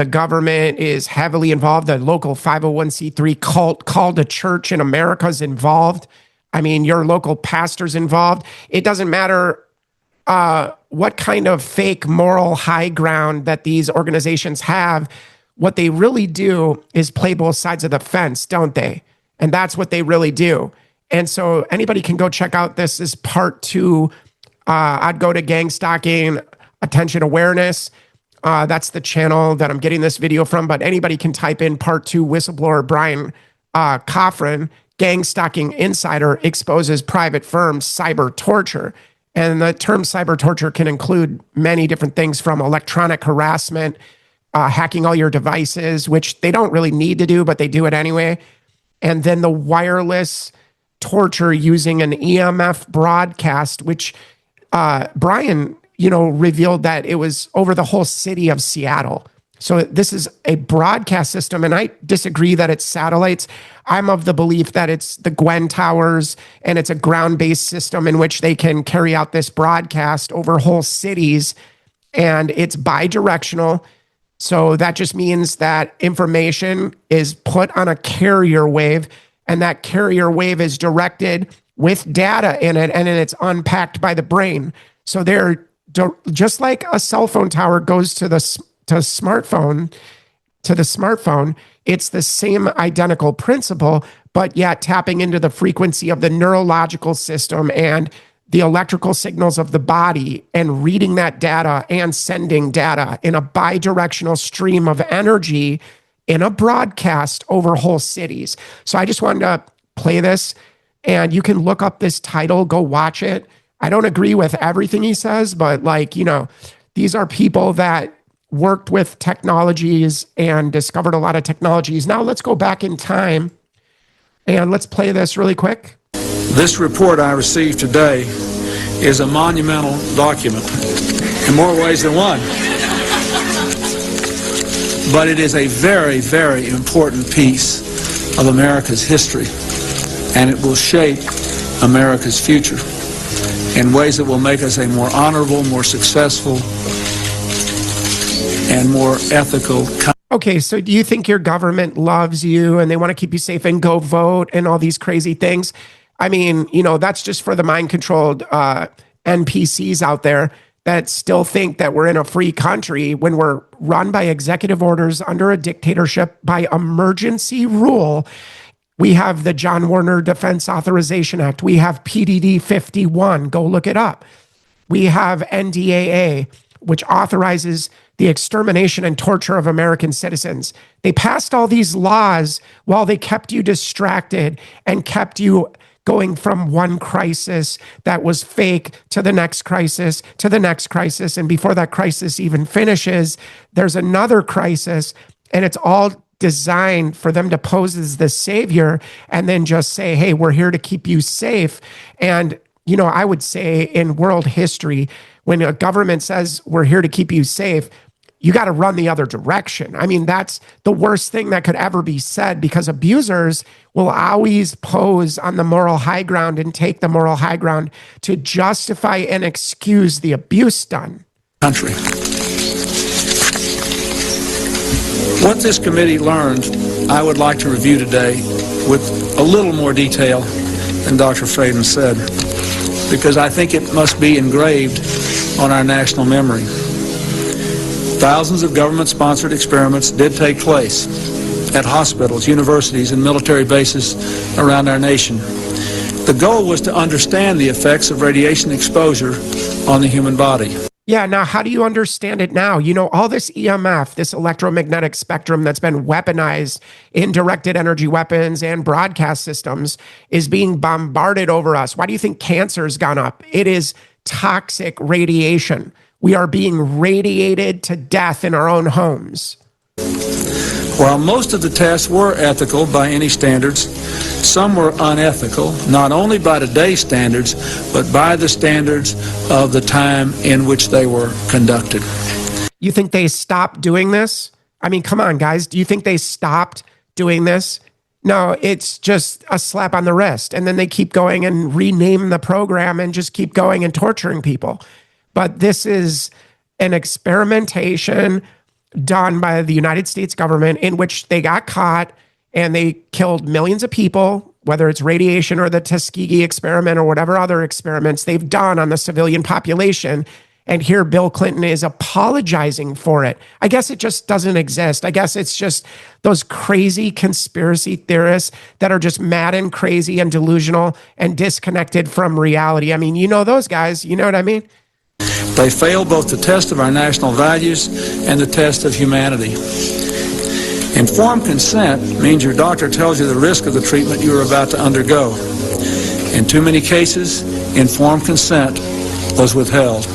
government is heavily involved. The local 501c3 cult called a church in America is involved. I mean, your local pastor's involved. It doesn't matter what kind of fake moral high ground that these organizations have. What they really do is play both sides of the fence, don't they? And that's what they really do. And so anybody can go check out this is part 2. I'd go to Gang Stalking Attention Awareness. That's the channel that I'm getting this video from, but anybody can type in part 2, whistleblower Brian Coffrin, Gang Stalking Insider exposes private firms cyber torture. And the term cyber torture can include many different things, from electronic harassment, hacking all your devices, which they don't really need to do, but they do it anyway. And then the wireless torture using an EMF broadcast, which Brian, revealed that it was over the whole city of Seattle. So this is a broadcast system, and I disagree that it's satellites. I'm of the belief that it's the Gwen Towers, and it's a ground-based system in which they can carry out this broadcast over whole cities, and it's bidirectional. So that just means that information is put on a carrier wave, and that carrier wave is directed with data in it, and then it's unpacked by the brain. So they're just like a cell phone tower goes to the smartphone, it's the same identical principle, but yet tapping into the frequency of the neurological system and the electrical signals of the body and reading that data and sending data in a bidirectional stream of energy in a broadcast over whole cities. So I just wanted to play this, and you can look up this title, go watch it. I don't agree with everything he says, but these are people that worked with technologies and discovered a lot of technologies. Now let's go back in time and let's play this really quick. This report I received today is a monumental document in more ways than one. But it is a very, very important piece of America's history, and it will shape America's future in ways that will make us a more honorable, more successful, and more ethical country. Okay, so do you think your government loves you and they want to keep you safe and go vote and all these crazy things? I mean, that's just for the mind-controlled NPCs out there that still think that we're in a free country when we're run by executive orders under a dictatorship by emergency rule. We have the John Warner Defense Authorization Act. We have PDD 51. Go look it up. We have NDAA, which authorizes the extermination and torture of American citizens. They passed all these laws while they kept you distracted and kept you going from one crisis that was fake to the next crisis to the next crisis. And before that crisis even finishes, there's another crisis, and it's all designed for them to pose as the savior and then just say, hey, we're here to keep you safe. And, you know, I would say in world history, when a government says we're here to keep you safe, you got to run the other direction. I mean, that's the worst thing that could ever be said, because abusers will always pose on the moral high ground and take the moral high ground to justify and excuse the abuse done. Country. What this committee learned, I would like to review today with a little more detail than Dr. Fraden said, because I think it must be engraved on our national memory. Thousands of government-sponsored experiments did take place at hospitals, universities, and military bases around our nation. The goal was to understand the effects of radiation exposure on the human body. Yeah, now how do you understand it now? You know, all this EMF, this electromagnetic spectrum that's been weaponized in directed energy weapons and broadcast systems is being bombarded over us. Why do you think cancer's gone up? It is toxic radiation. We are being radiated to death in our own homes. While most of the tests were ethical by any standards, some were unethical, not only by today's standards, but by the standards of the time in which they were conducted. You think they stopped doing this? I mean, come on, guys. Do you think they stopped doing this? No, it's just a slap on the wrist. And then they keep going and rename the program and just keep going and torturing people. But this is an experimentation done by the United States government in which they got caught and they killed millions of people, whether it's radiation or the Tuskegee experiment or whatever other experiments they've done on the civilian population. And here Bill Clinton is apologizing for it. I guess it just doesn't exist. I guess it's just those crazy conspiracy theorists that are just mad and crazy and delusional and disconnected from reality. I mean, you know those guys, you know what I mean? They fail both the test of our national values and the test of humanity. Informed consent means your doctor tells you the risk of the treatment you are about to undergo. In too many cases, informed consent was withheld.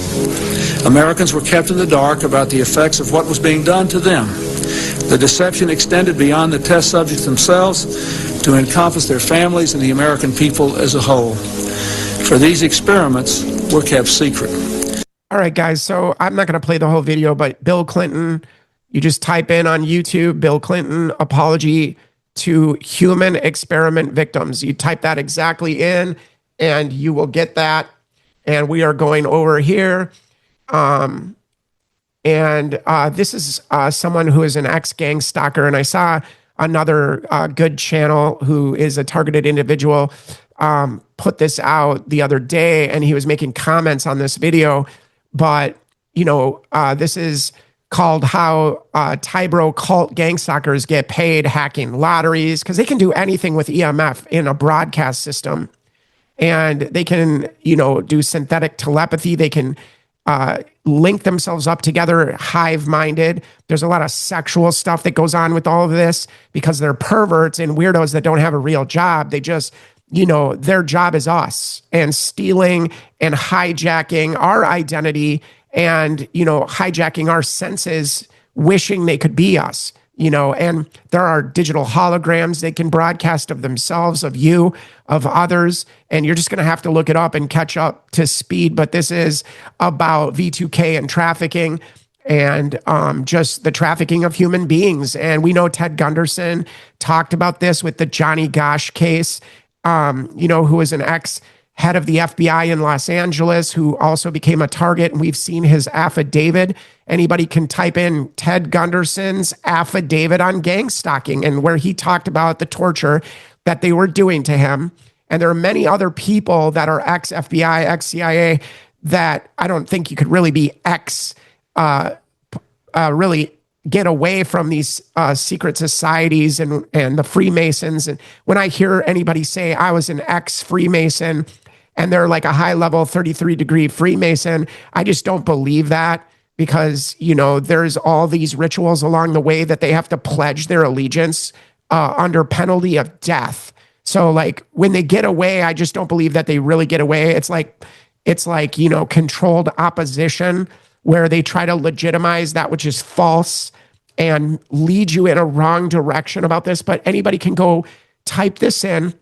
Americans were kept in the dark about the effects of what was being done to them. The deception extended beyond the test subjects themselves to encompass their families and the American people as a whole. For these experiments were kept secret. All right, guys, so I'm not going to play the whole video, but Bill Clinton, you just type in on YouTube, Bill Clinton apology to human experiment victims. You type that exactly in and you will get that. And we are going over here. This is someone who is an ex-gang stalker. And I saw another good channel who is a targeted individual put this out the other day, and he was making comments on this video. But, you know, this is called how Tybro cult gang stalkers get paid hacking lotteries, because they can do anything with EMF in a broadcast system. And they can, you know, do synthetic telepathy. They can link themselves up together, hive-minded. There's a lot of sexual stuff that goes on with all of this because they're perverts and weirdos that don't have a real job. They just, you know, their job is us and stealing and hijacking our identity and, you know, hijacking our senses, wishing they could be us, you know. And there are digital holograms they can broadcast of themselves, of you, of others. And you're just going to have to look it up and catch up to speed. But this is about V2K and trafficking and just the trafficking of human beings. And we know Ted Gunderson talked about this with the Johnny Gosch case, you know, who was an ex-head of the FBI in Los Angeles, who also became a target. And we've seen his affidavit. Anybody can type in Ted Gunderson's affidavit on gang stalking and where he talked about the torture that they were doing to him. And there are many other people that are ex-FBI, ex-CIA that I don't think you could really be really get away from these secret societies and the Freemasons. And when I hear anybody say I was an ex-Freemason, and they're like a high level 33-degree Freemason. I just don't believe that because, there's all these rituals along the way that they have to pledge their allegiance under penalty of death. So like when they get away, I just don't believe that they really get away. It's like, controlled opposition where they try to legitimize that which is false and lead you in a wrong direction about this. But anybody can go type this in: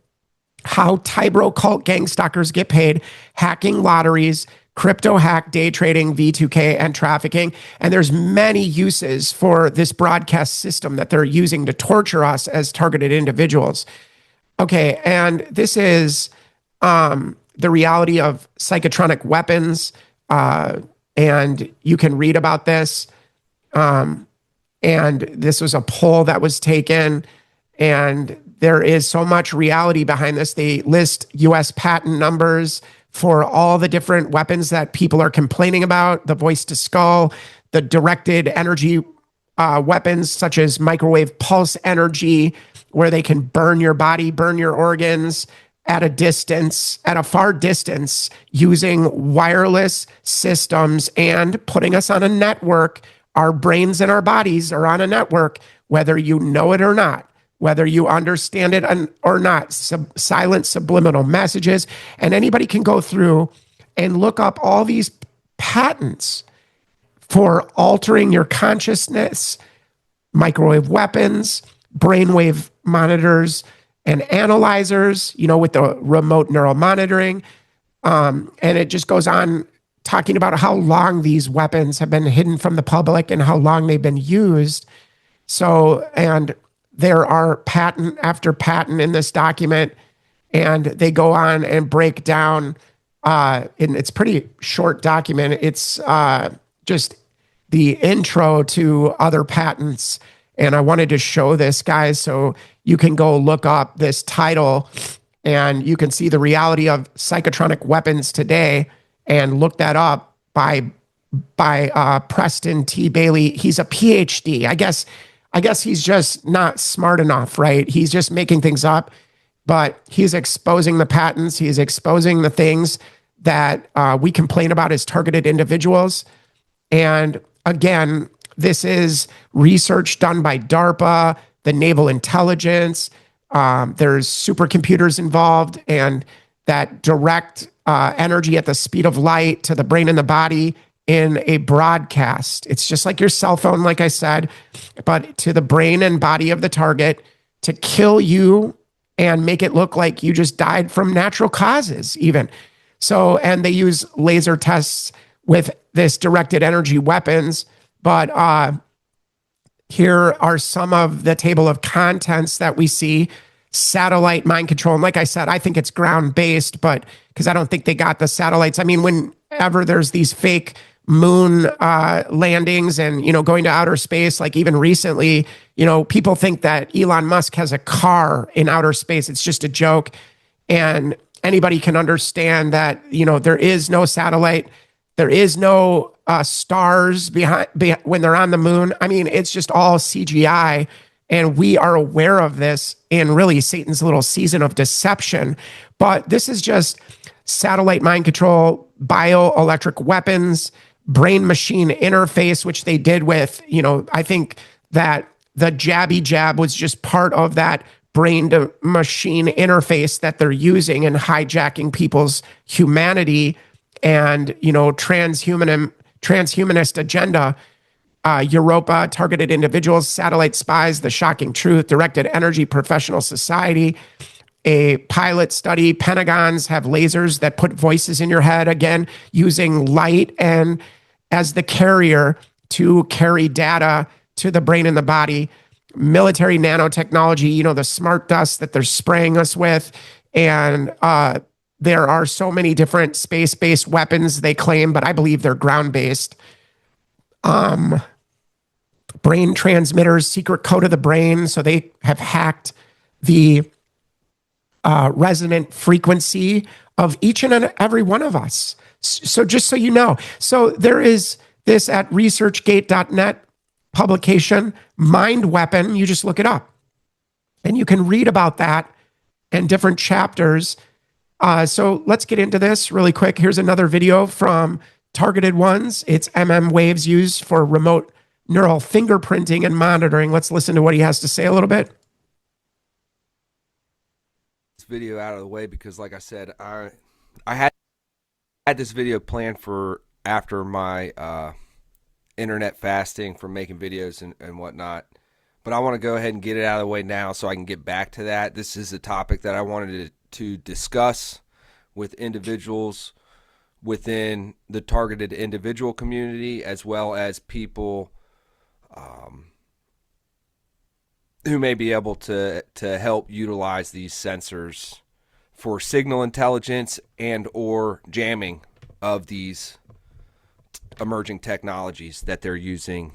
how Tybro cult gang stalkers get paid, hacking lotteries, crypto hack, day trading, V2K, and trafficking. And there's many uses for this broadcast system that they're using to torture us as targeted individuals. Okay, and this is the reality of psychotronic weapons, and you can read about this. And this was a poll that was taken, and there is so much reality behind this. They list US patent numbers for all the different weapons that people are complaining about: the voice to skull, the directed energy weapons such as microwave pulse energy, where they can burn your body, burn your organs at a far distance, using wireless systems and putting us on a network. Our brains and our bodies are on a network, whether you know it or not, whether you understand it or not. Silent subliminal messages. And anybody can go through and look up all these patents for altering your consciousness, microwave weapons, brainwave monitors, and analyzers, with the remote neural monitoring. And it just goes on talking about how long these weapons have been hidden from the public and how long they've been used. So, and there are patent after patent in this document, and they go on and break down, and it's a pretty short document. It's just the intro to other patents. And I wanted to show this, guys, so you can go look up this title and you can see the reality of psychotronic weapons today, and look that up by Preston T. Bailey. He's a PhD. I guess he's just not smart enough, right? He's just making things up, but he's exposing the patents. He's exposing the things that we complain about as targeted individuals. And again, this is research done by DARPA, the Naval Intelligence. There's supercomputers involved, and that direct energy at the speed of light to the brain and the body in a broadcast. It's just like your cell phone, like I said, but to the brain and body of the target to kill you and make it look like you just died from natural causes even. So, and they use laser tests with this directed energy weapons. But here are some of the table of contents that we see. Satellite mind control. And like I said, I think it's ground-based, but because I don't think they got the satellites. I mean, whenever there's these fake moon landings and, going to outer space, like even recently, people think that Elon Musk has a car in outer space. It's just a joke. And anybody can understand that, there is no satellite. There is no stars behind when they're on the moon. I mean, it's just all CGI. And we are aware of this in really Satan's little season of deception. But this is just satellite mind control, bioelectric weapons, brain machine interface, which they did with, I think that the jabby jab was just part of that brain to machine interface that they're using and hijacking people's humanity and, transhumanist agenda. Europa, targeted individuals, satellite spies, the shocking truth, directed energy, professional society, a pilot study. Pentagons have lasers that put voices in your head, again, using light and as the carrier to carry data to the brain and the body. Military nanotechnology, the smart dust that they're spraying us with. And there are so many different space-based weapons they claim, but I believe they're ground-based. Brain transmitters, secret code of the brain. So they have hacked the resonant frequency of each and every one of us. So just so you know. So there is this at researchgate.net publication, Mind Weapon. You just look it up. And you can read about that and different chapters So let's get into this really quick. Here's another video from Targeted Ones. It's waves used for remote neural fingerprinting and monitoring. Let's listen to what he has to say a little bit. This video out of the way because, like I said, I had this video planned for after my internet fasting from making videos and whatnot. But I want to go ahead and get it out of the way now so I can get back to that. This is a topic that I wanted to discuss with individuals within the targeted individual community, as well as people who may be able to help utilize these sensors for signal intelligence and or jamming of these emerging technologies that they're using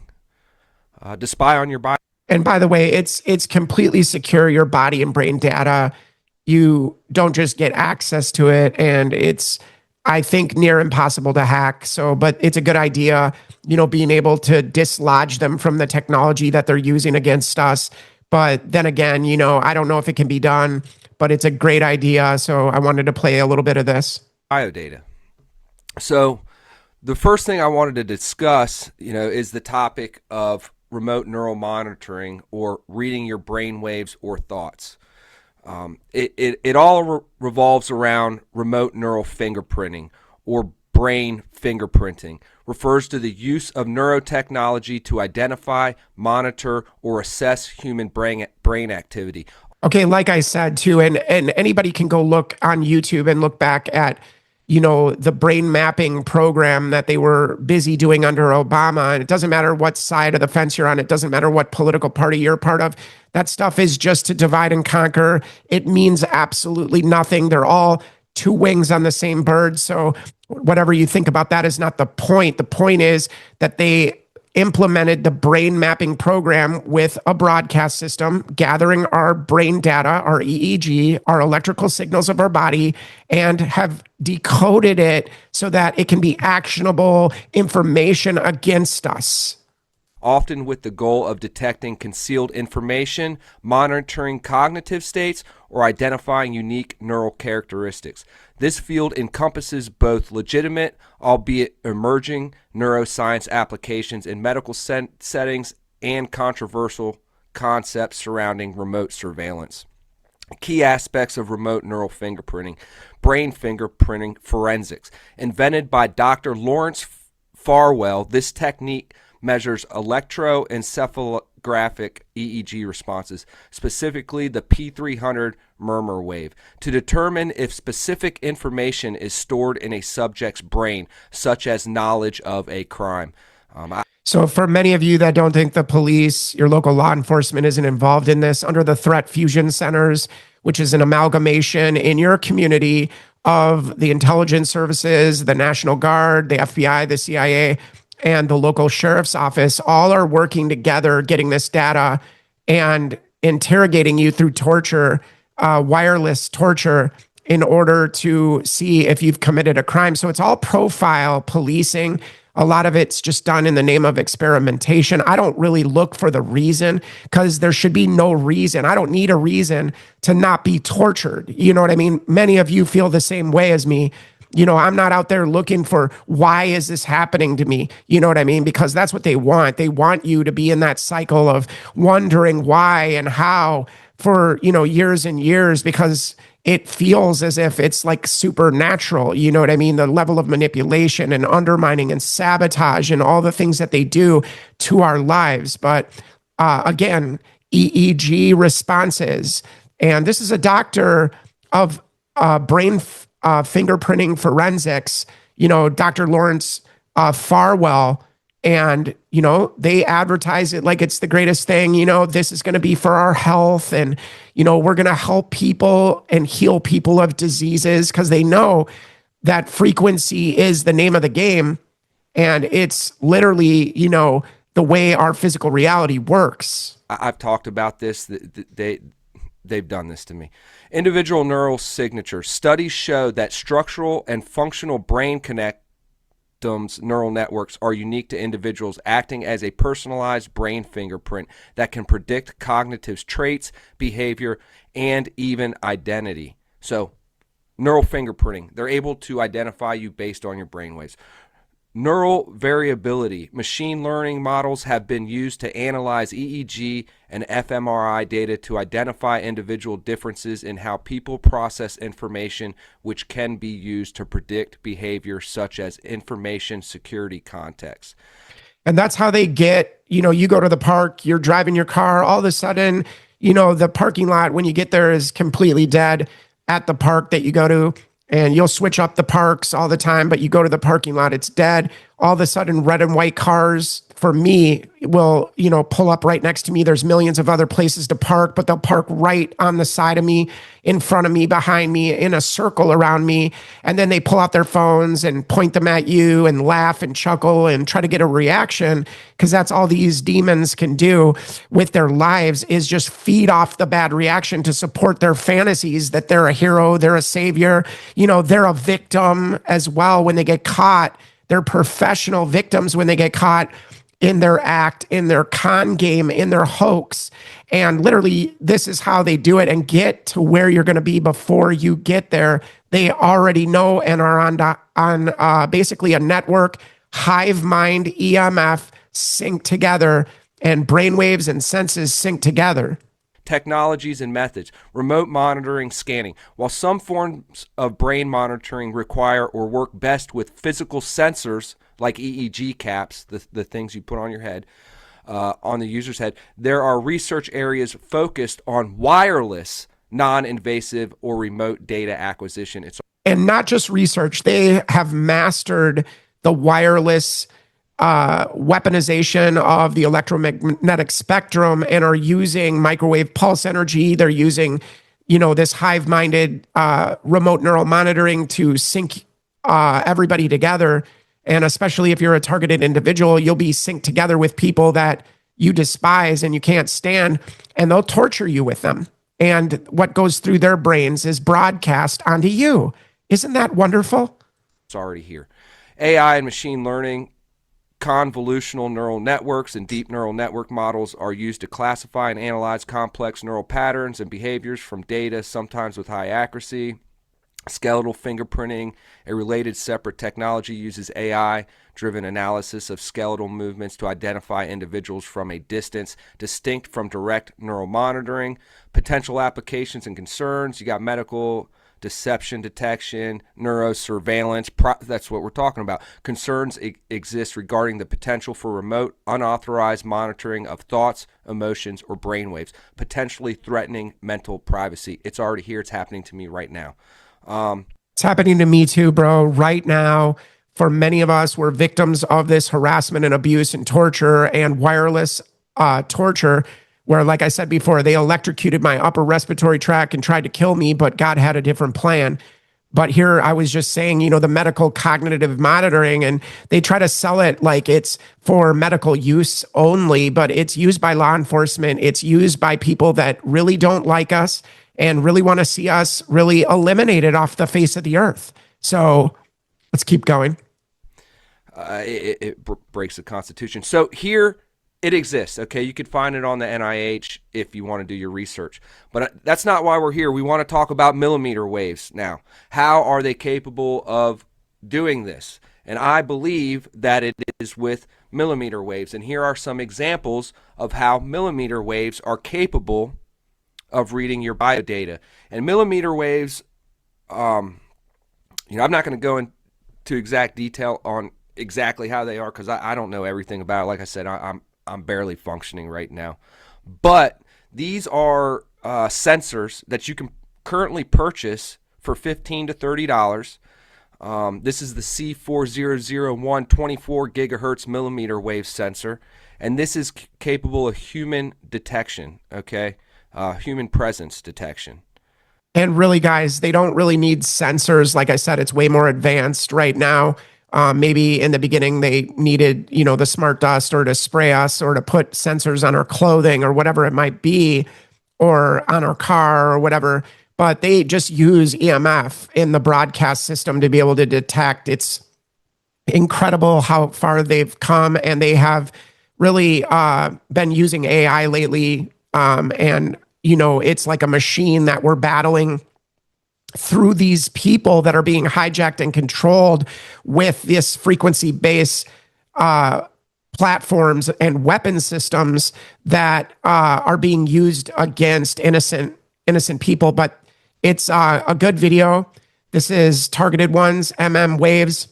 to spy on your body. And by the way, it's completely secure, your body and brain data. You don't just get access to it, and it's, I think, near impossible to hack. So, but it's a good idea, being able to dislodge them from the technology that they're using against us. But then again, I don't know if it can be done, but it's a great idea. So I wanted to play a little bit of this. Biodata. So the first thing I wanted to discuss, is the topic of remote neural monitoring, or reading your brain waves or thoughts. It all revolves around remote neural fingerprinting, or brain fingerprinting. Refers to the use of neurotechnology to identify, monitor, or assess human brain activity. Okay, like I said too, and anybody can go look on YouTube and look back at the brain mapping program that they were busy doing under Obama. And it doesn't matter what side of the fence you're on. It doesn't matter what political party you're part of. That stuff is just to divide and conquer. It means absolutely nothing. They're all two wings on the same bird. So whatever you think about that is not the point. The point is that they implemented the brain mapping program with a broadcast system, gathering our brain data, our EEG, our electrical signals of our body, and have decoded it so that it can be actionable information against us. Often with the goal of detecting concealed information, monitoring cognitive states, or identifying unique neural characteristics. This field encompasses both legitimate, albeit emerging, neuroscience applications in medical settings and controversial concepts surrounding remote surveillance. Key aspects of remote neural fingerprinting: brain fingerprinting forensics. Invented by Dr. Lawrence Farwell, this technique measures electroencephalographic EEG responses, specifically the P300 murmur wave, to determine if specific information is stored in a subject's brain, such as knowledge of a crime. So for many of you that don't think the police, your local law enforcement isn't involved in this, under the Threat Fusion Centers, which is an amalgamation in your community of the intelligence services, the National Guard, the FBI, the CIA, and the local sheriff's office, all are working together, getting this data and interrogating you through torture, wireless torture, in order to see if you've committed a crime. So it's all profile policing. A lot of it's just done in the name of experimentation. I don't really look for the reason, because there should be no reason. I don't need a reason to not be tortured. You know what I mean? Many of you feel the same way as me. I'm not out there looking for, why is this happening to me? You know what I mean? Because that's what they want. They want you to be in that cycle of wondering why and how for, years and years, because it feels as if it's like supernatural. You know what I mean? The level of manipulation and undermining and sabotage and all the things that they do to our lives. But again, EEG responses. And this is a doctor of brain fingerprinting forensics, Dr. Lawrence Farwell, and, they advertise it like it's the greatest thing. This is going to be for our health, and, we're going to help people and heal people of diseases, because they know that frequency is the name of the game. And it's literally, the way our physical reality works. I've talked about this. They've done this to me. Individual neural signatures. Studies show that structural and functional brain connectomes neural networks are unique to individuals, acting as a personalized brain fingerprint that can predict cognitive traits, behavior, and even identity. So Neural fingerprinting. They're able to identify you based on your brainwaves. Neural variability. Machine learning models have been used to analyze EEG and fMRI data to identify individual differences in how people process information, which can be used to predict behavior such as information security context. And that's how they get, you go to the park, you're driving your car, all of a sudden, the parking lot when you get there is completely dead at the park that you go to. And you'll switch up the parks all the time, but you go to the parking lot, it's dead. All of a sudden, red and white cars, for me, will, pull up right next to me. There's millions of other places to park, but they'll park right on the side of me, in front of me, behind me, in a circle around me. And then they pull out their phones and point them at you and laugh and chuckle and try to get a reaction, because that's all these demons can do with their lives, is just feed off the bad reaction to support their fantasies that they're a hero, they're a savior, they're a victim as well when they get caught. They're professional victims when they get caught in their act, in their con game, in their hoax. And literally, this is how they do it and get to where you're going to be before you get there. They already know and are on basically a network, hive mind, EMF, sync together, and brainwaves and senses sync together. Technologies and methods. Remote monitoring, scanning. While some forms of brain monitoring require or work best with physical sensors like EEG caps, the things you put on your head, on the user's head, there are research areas focused on wireless, non-invasive, or remote data acquisition. And not just research, they have mastered the wireless weaponization of the electromagnetic spectrum and are using microwave pulse energy. They're using, this hive-minded remote neural monitoring to sync everybody together. And especially if you're a targeted individual, you'll be synced together with people that you despise and you can't stand, and they'll torture you with them. And what goes through their brains is broadcast onto you. Isn't that wonderful? It's already here. AI and machine learning. Convolutional neural networks and deep neural network models are used to classify and analyze complex neural patterns and behaviors from data, sometimes with high accuracy. Skeletal fingerprinting, a related separate technology, uses AI-driven analysis of skeletal movements to identify individuals from a distance, distinct from direct neural monitoring. Potential applications and concerns. You got medical deception detection, neurosurveillance, that's what we're talking about. Concerns exist regarding the potential for remote, unauthorized monitoring of thoughts, emotions, or brainwaves, potentially threatening mental privacy. It's already here. It's happening to me right now. It's happening to me too, bro. Right now, for many of us, we're victims of this harassment and abuse and torture and wireless torture, where, like I said before, they electrocuted my upper respiratory tract and tried to kill me, but God had a different plan. But here I was just saying, the medical cognitive monitoring, and they try to sell it like it's for medical use only, but it's used by law enforcement. It's used by people that really don't like us and really want to see us really eliminated off the face of the earth. So let's keep going. It breaks the Constitution. So here, it exists, okay? You could find it on the NIH if you want to do your research. But that's not why we're here. We want to talk about millimeter waves now. How are they capable of doing this? And I believe that it is with millimeter waves. And here are some examples of how millimeter waves are capable of reading your biodata. And millimeter waves, I'm not going to go into exact detail on exactly how they are because I don't know everything about it. Like I said, I'm barely functioning right now. But these are sensors that you can currently purchase for $15 to $30. This is the C4001 24 gigahertz millimeter wave sensor, and this is capable of human detection, okay? Human presence detection. And really, guys, they don't really need sensors. Like I said, it's way more advanced right now. Maybe in the beginning they needed, the smart dust or to spray us or to put sensors on our clothing or whatever it might be, or on our car or whatever. But they just use EMF in the broadcast system to be able to detect. It's incredible how far they've come, and they have really been using AI lately. And it's like a machine that we're battling through these people that are being hijacked and controlled with this frequency-based platforms and weapon systems that are being used against innocent people. But it's a good video. This is targeted ones, waves,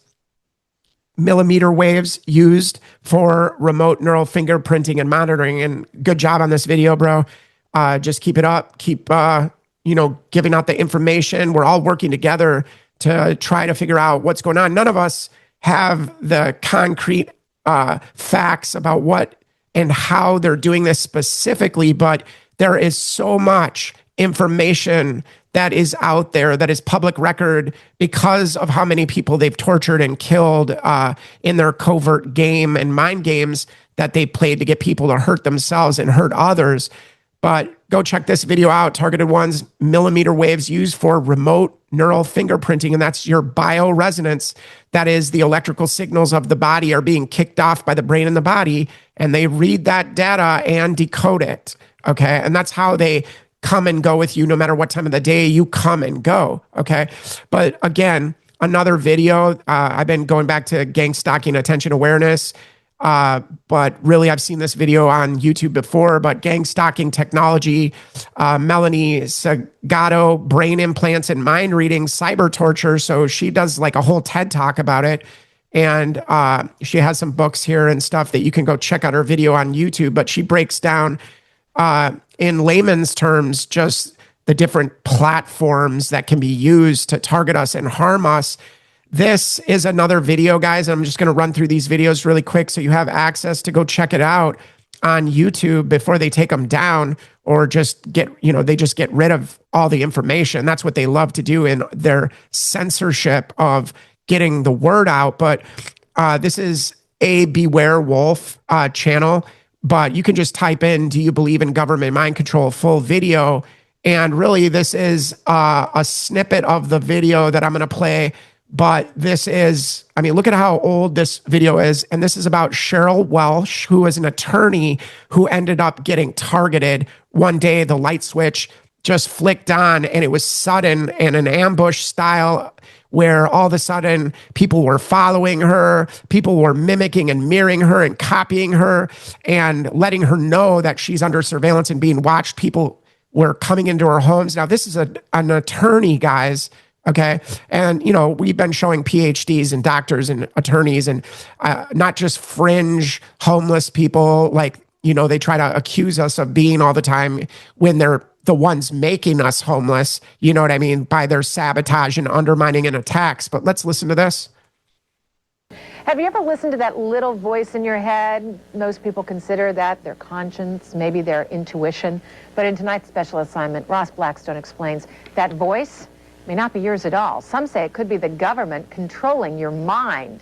millimeter waves used for remote neural fingerprinting and monitoring. And good job on this video, bro. Just keep it up. Keep giving out the information. We're all working together to try to figure out what's going on. None of us have the concrete facts about what and how they're doing this specifically, but there is so much information that is out there that is public record because of how many people they've tortured and killed in their covert game and mind games that they played to get people to hurt themselves and hurt others. But go check this video out, targeted ones, millimeter waves used for remote neural fingerprinting, and that's your bioresonance. That is the electrical signals of the body are being kicked off by the brain and the body, and they read that data and decode it, okay? And that's how they come and go with you no matter what time of the day you come and go, okay? But again, another video, I've been going back to gang stalking attention awareness, but really I've seen this video on YouTube before, but gang stalking technology, Melanie Sagato, brain implants and mind reading, cyber torture. So she does like a whole TED talk about it. And she has some books here and stuff that you can go check out her video on YouTube, but she breaks down in layman's terms just the different platforms that can be used to target us and harm us. This is another video, guys. I'm just going to run through these videos really quick so you have access to go check it out on YouTube before they take them down or just get, they just get rid of all the information. That's what they love to do in their censorship of getting the word out. But this is a Beware Wolf channel, but you can just type in, "Do you believe in government mind control?" full video. And really, this is a snippet of the video that I'm going to play. But this is, look at how old this video is. And this is about Cheryl Welsh, who is an attorney who ended up getting targeted. One day, the light switch just flicked on and it was sudden and an ambush style where all of a sudden people were following her, people were mimicking and mirroring her and copying her and letting her know that she's under surveillance and being watched. People were coming into her homes. Now, this is an attorney, guys. Okay. And, we've been showing PhDs and doctors and attorneys and not just fringe homeless people. Like, they try to accuse us of being all the time when they're the ones making us homeless, you know what I mean, by their sabotage and undermining and attacks. But let's listen to this. Have you ever listened to that little voice in your head? Most people consider that their conscience, maybe their intuition. But in tonight's special assignment, Ross Blackstone explains that voice may not be yours at all. Some say it could be the government controlling your mind.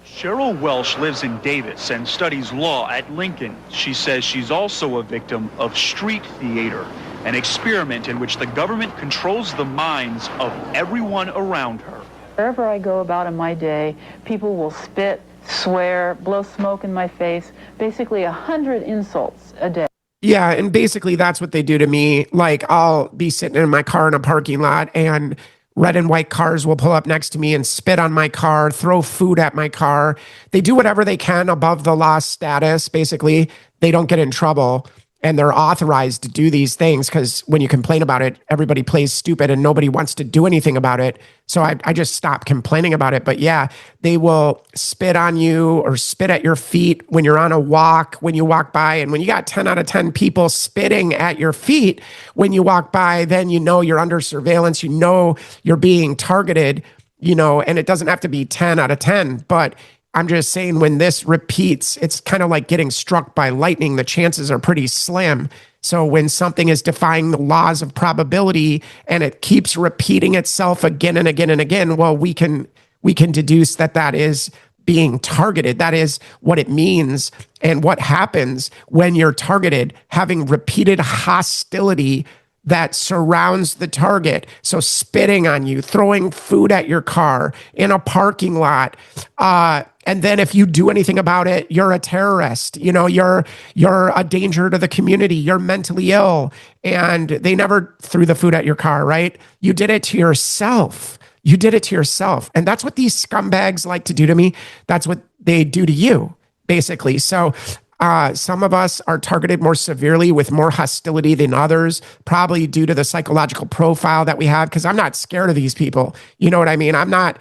Cheryl Welsh lives in Davis and studies law at Lincoln. She says she's also a victim of street theater, an experiment in which the government controls the minds of everyone around her. Wherever I go about in my day, people will spit, swear, blow smoke in my face, basically 100 insults a day. Yeah, and basically that's what they do to me. Like, I'll be sitting in my car in a parking lot and red and white cars will pull up next to me and spit on my car, throw food at my car. They do whatever they can above the law status. Basically, they don't get in trouble. And they're authorized to do these things because when you complain about it, everybody plays stupid and nobody wants to do anything about it. So I just stopped complaining about it. But yeah, they will spit on you or spit at your feet when you're on a walk, when you walk by. And when you got 10 out of 10 people spitting at your feet when you walk by, then you're under surveillance, you're being targeted, and it doesn't have to be 10 out of 10. But I'm just saying when this repeats, it's kind of like getting struck by lightning. The chances are pretty slim. So when something is defying the laws of probability and it keeps repeating itself again and again and again, well, we can deduce that is being targeted. That is what it means. And what happens when you're targeted, having repeated hostility that surrounds the target. So spitting on you, throwing food at your car, in a parking lot, And then if you do anything about it, you're a terrorist. You're a danger to the community. You're mentally ill. And they never threw the food at your car, right? You did it to yourself. You did it to yourself. And that's what these scumbags like to do to me. That's what they do to you, basically. So some of us are targeted more severely with more hostility than others, probably due to the psychological profile that we have, because I'm not scared of these people. You know what I mean? I'm not,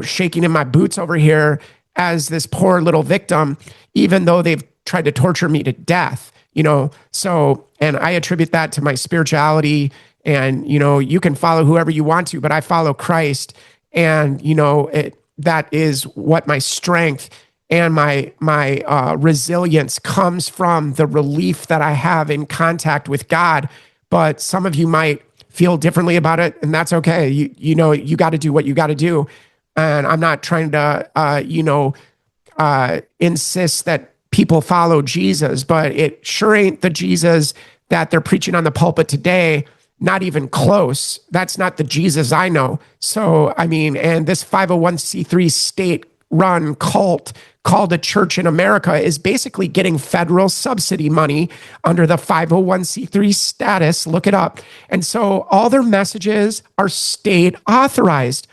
shaking in my boots over here as this poor little victim, even though they've tried to torture me to death, So, and I attribute that to my spirituality. And, you can follow whoever you want to, but I follow Christ. And, that is what my strength and my resilience comes from, the relief that I have in contact with God. But some of you might feel differently about it, and that's okay. You got to do what you got to do. And I'm not trying to, insist that people follow Jesus, but it sure ain't the Jesus that they're preaching on the pulpit today. Not even close. That's not the Jesus I know. So, and this 501c3 state-run cult called a church in America is basically getting federal subsidy money under the 501c3 status. Look it up. And so all their messages are state authorized.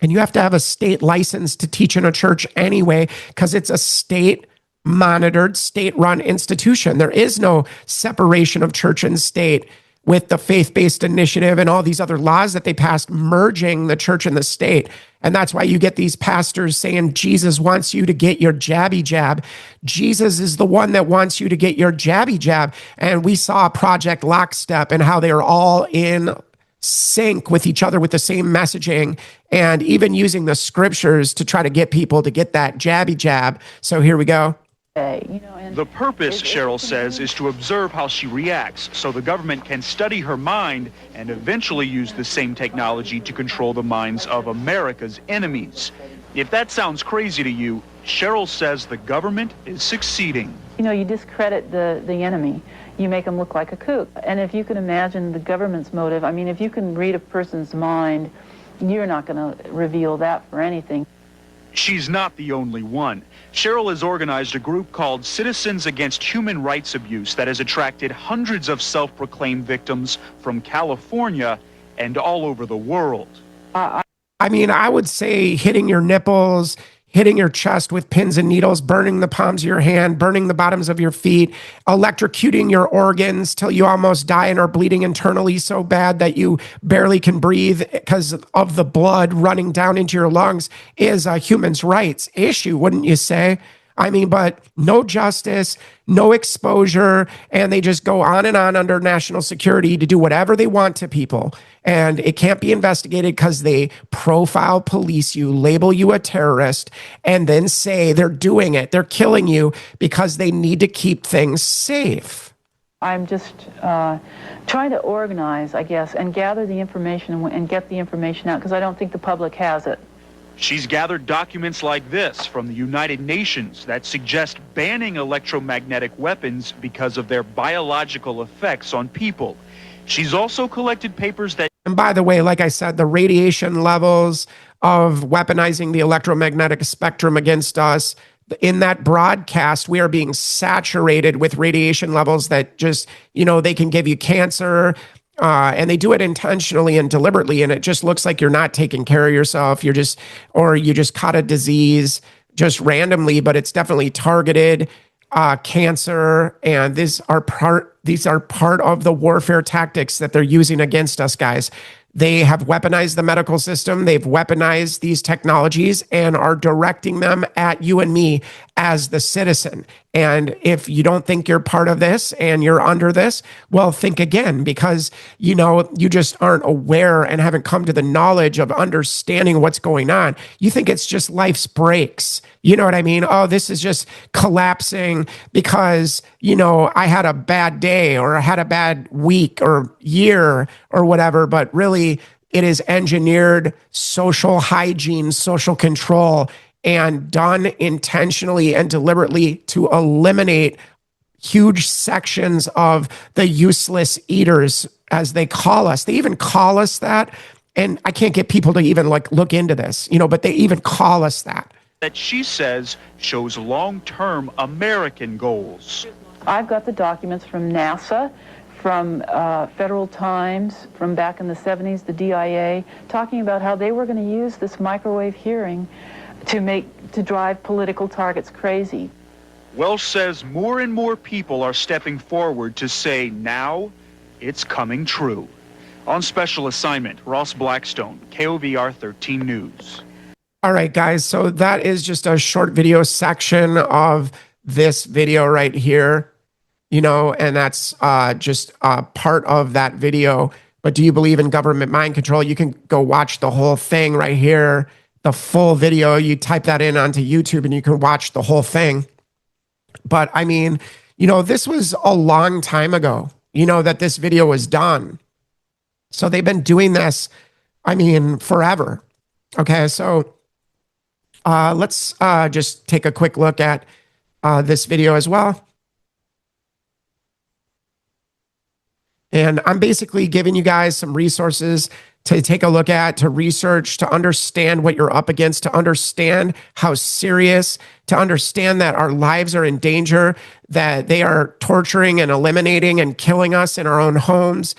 And you have to have a state license to teach in a church anyway, because it's a state monitored, state-run institution. There is no separation of church and state with the faith-based initiative and all these other laws that they passed, merging the church and the state. And that's why you get these pastors saying Jesus wants you to get your jabby jab. Jesus is the one that wants you to get your jabby jab. And we saw Project Lockstep and how they are all in sync with each other with the same messaging, and even using the scriptures to try to get people to get that jabby jab. So here we go. The purpose, Cheryl says, is to observe how she reacts so the government can study her mind and eventually use the same technology to control the minds of America's enemies. If that sounds crazy to you, Cheryl says the government is succeeding. You discredit the enemy. You make them look like a kook. And if you can imagine the government's motive, if you can read a person's mind, you're not going to reveal that for anything. She's not the only one. Cheryl has organized a group called Citizens Against Human Rights Abuse that has attracted hundreds of self-proclaimed victims from California and all over the world. I would say hitting your nipples, hitting your chest with pins and needles, burning the palms of your hand, burning the bottoms of your feet, electrocuting your organs till you almost die and are bleeding internally so bad that you barely can breathe because of the blood running down into your lungs is a human rights issue, wouldn't you say? But no justice, no exposure, and they just go on and on under national security to do whatever they want to people. And it can't be investigated because they profile police you, label you a terrorist, and then say they're doing it. They're killing you because they need to keep things safe. I'm just trying to organize, I guess, and gather the information and get the information out, because I don't think the public has it. She's gathered documents like this from the United Nations that suggest banning electromagnetic weapons because of their biological effects on people. She's also collected papers that... And by the way, like I said, the radiation levels of weaponizing the electromagnetic spectrum against us, in that broadcast, we are being saturated with radiation levels that just, they can give you cancer. And they do it intentionally and deliberately, and it just looks like you're not taking care of yourself. You just caught a disease just randomly, but it's definitely targeted cancer. And these are part of the warfare tactics that they're using against us, guys. They have weaponized the medical system. They've weaponized these technologies and are directing them at you and me as the citizen. And if you don't think you're part of this and you're under this, well, think again, because, you just aren't aware and haven't come to the knowledge of understanding what's going on. You think it's just life's breaks. You know what I mean? Oh, this is just collapsing because, I had a bad day or I had a bad week or year or whatever, but really it is engineered social hygiene, social control, and done intentionally and deliberately to eliminate huge sections of the useless eaters, as they call us. They even call us that. And I can't get people to even look into this, but they even call us that. that she says shows long-term American goals. I've got the documents from NASA, from Federal Times, from back in the 70s, the DIA, talking about how they were going to use this microwave hearing to drive political targets crazy. Welsh says more and more people are stepping forward to say now it's coming true. On special assignment, Ross Blackstone, KOVR 13 News. All right, guys. So that is just a short video section of this video right here, and that's just part of that video. But do you believe in government mind control? You can go watch the whole thing right here, the full video. You type that in onto YouTube and you can watch the whole thing. But I mean, this was a long time ago, that this video was done. So they've been doing this, forever. Okay, so let's just take a quick look at this video as well. And I'm basically giving you guys some resources to take a look at, to research, to understand what you're up against, to understand how serious, to understand that our lives are in danger, that they are torturing and eliminating and killing us in our own homes,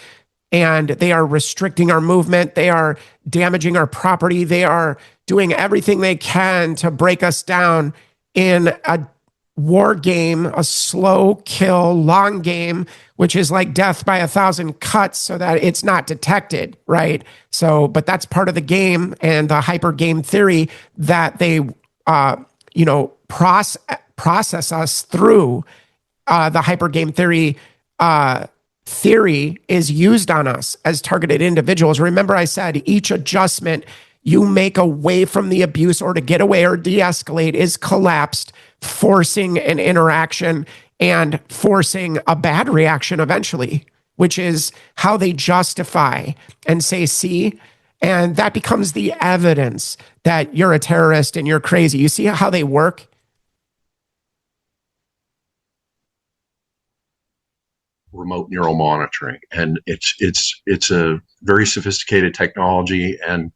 and they are restricting our movement. They are damaging our property. They are doing everything they can to break us down in a war game, a slow kill, long game, which is like death by 1,000 cuts so that it's not detected, right? So, but that's part of the game and the hyper game theory that they, process us through. The hyper game theory is used on us as targeted individuals. Remember, I said each adjustment you make away from the abuse or to get away or de-escalate is collapsed, forcing an interaction and forcing a bad reaction eventually, which is how they justify and say, see, and that becomes the evidence that you're a terrorist and you're crazy. You see how they work? Remote neural monitoring, and it's a very sophisticated technology, and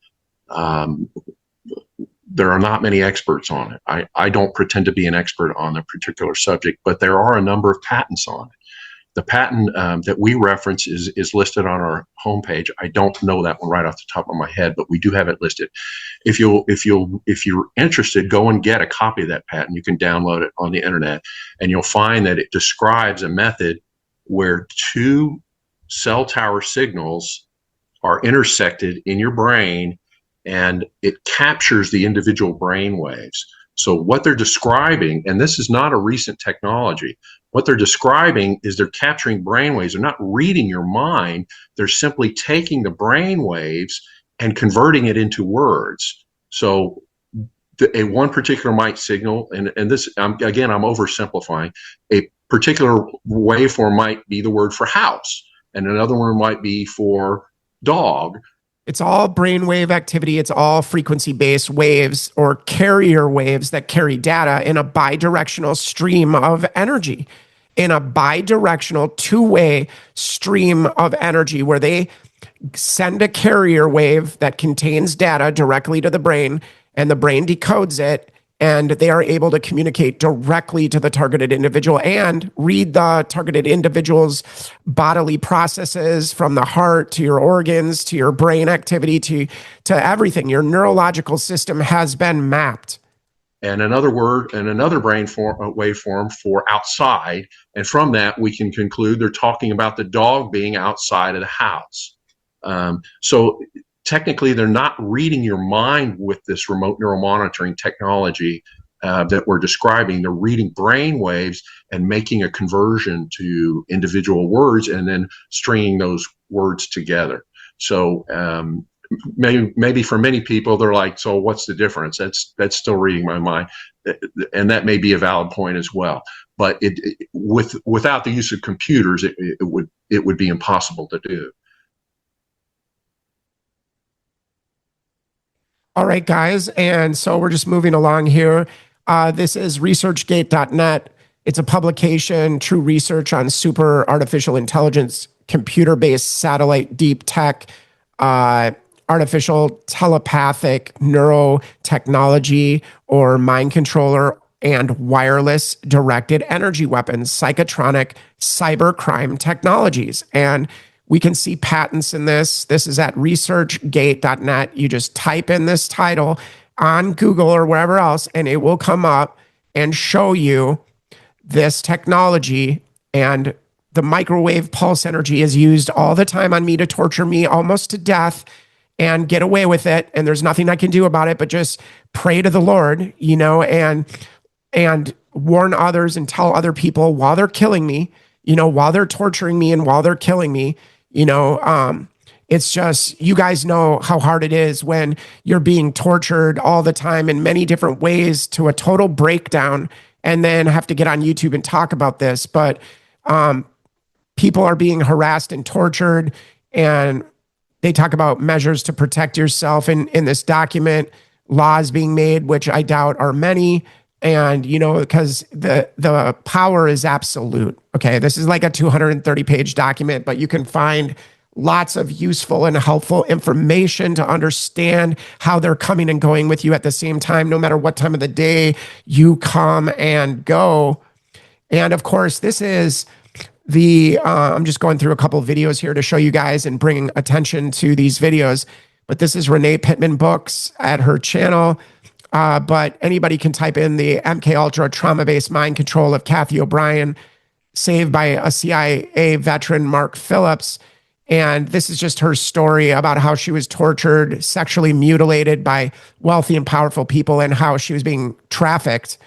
there are not many experts on it. I don't pretend to be an expert on a particular subject, but there are a number of patents on it. The patent that we reference is listed on our homepage. I don't know that one right off the top of my head, but we do have it listed. If you're interested, go and get a copy of that patent. You can download it on the internet, and you'll find that it describes a method where two cell tower signals are intersected in your brain, and it captures the individual brain waves. So what they're describing, and this is not a recent technology, what they're describing is they're capturing brain waves. They're not reading your mind. They're simply taking the brain waves and converting it into words. So a one particular might signal, and this, I'm oversimplifying, a particular waveform might be the word for house, and another one might be for dog. It's all brainwave activity. It's all frequency-based waves or carrier waves that carry data in a bidirectional stream of energy, in a bidirectional two-way stream of energy where they send a carrier wave that contains data directly to the brain, and the brain decodes it, and they are able to communicate directly to the targeted individual and read the targeted individual's bodily processes from the heart to your organs, to your brain activity, to everything. Your neurological system has been mapped. And another word and another waveform for outside. And from that, we can conclude they're talking about the dog being outside of the house. So technically, they're not reading your mind with this remote neural monitoring technology that we're describing. They're reading brain waves and making a conversion to individual words and then stringing those words together. So maybe for many people, they're like, so what's the difference? That's still reading my mind. And that may be a valid point as well. But without the use of computers, it would be impossible to do. All right, guys. And so we're just moving along here. This is researchgate.net. It's a publication, true research on super artificial intelligence, computer-based satellite deep tech, artificial telepathic neurotechnology or mind controller and wireless directed energy weapons, psychotronic cybercrime technologies. And we can see patents in this. This is at researchgate.net. You just type in this title on Google or wherever else, and it will come up and show you this technology. And the microwave pulse energy is used all the time on me to torture me almost to death and get away with it. And there's nothing I can do about it, but just pray to the Lord, and warn others and tell other people while they're killing me, while they're torturing me and while they're killing me, it's just, you guys know how hard it is when you're being tortured all the time in many different ways to a total breakdown, and then have to get on YouTube and talk about this. But people are being harassed and tortured, and they talk about measures to protect yourself in this document, laws being made, which I doubt are many. And, because the power is absolute. Okay. This is like a 230-page document, but you can find lots of useful and helpful information to understand how they're coming and going with you at the same time, no matter what time of the day you come and go. And of course, this is I'm just going through a couple of videos here to show you guys and bringing attention to these videos. But this is Renee Pittman Books at her channel. But anybody can type in the MKUltra trauma-based mind control of Kathy O'Brien, saved by a CIA veteran, Mark Phillips. And this is just her story about how she was tortured, sexually mutilated by wealthy and powerful people, and how she was being trafficked,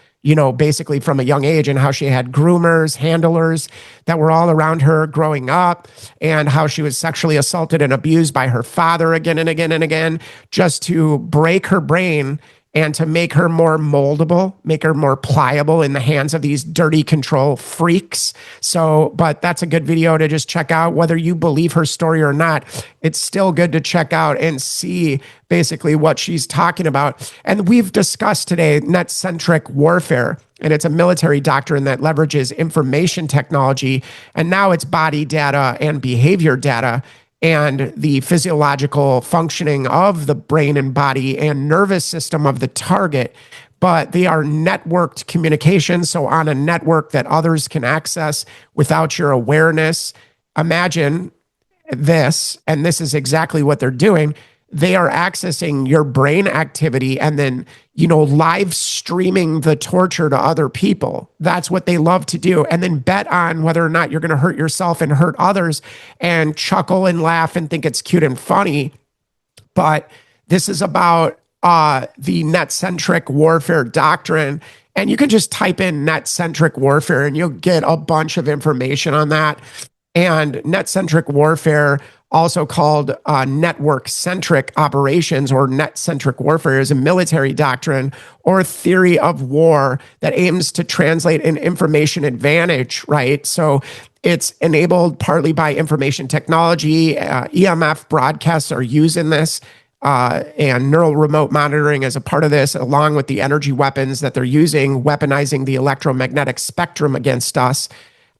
basically from a young age, and how she had groomers, handlers that were all around her growing up, and how she was sexually assaulted and abused by her father again and again and again, just to break her brain and to make her more moldable, make her more pliable in the hands of these dirty control freaks. So, but that's a good video to just check out, whether you believe her story or not. It's still good to check out and see basically what she's talking about. And we've discussed today net-centric warfare, and it's a military doctrine that leverages information technology, and now it's body data and behavior data and the physiological functioning of the brain and body and nervous system of the target. But they are networked communications, so on a network that others can access without your awareness. Imagine this, and this is exactly what they're doing. They are accessing your brain activity and then, live streaming the torture to other people. That's what they love to do. And then bet on whether or not you're going to hurt yourself and hurt others and chuckle and laugh and think it's cute and funny. But this is about the net-centric warfare doctrine. And you can just type in net-centric warfare and you'll get a bunch of information on that. And net-centric warfare, also called network-centric operations or net-centric warfare, is a military doctrine or theory of war that aims to translate an information advantage, right? So it's enabled partly by information technology. EMF broadcasts are used in this, and neural remote monitoring is a part of this, along with the energy weapons that they're using, weaponizing the electromagnetic spectrum against us.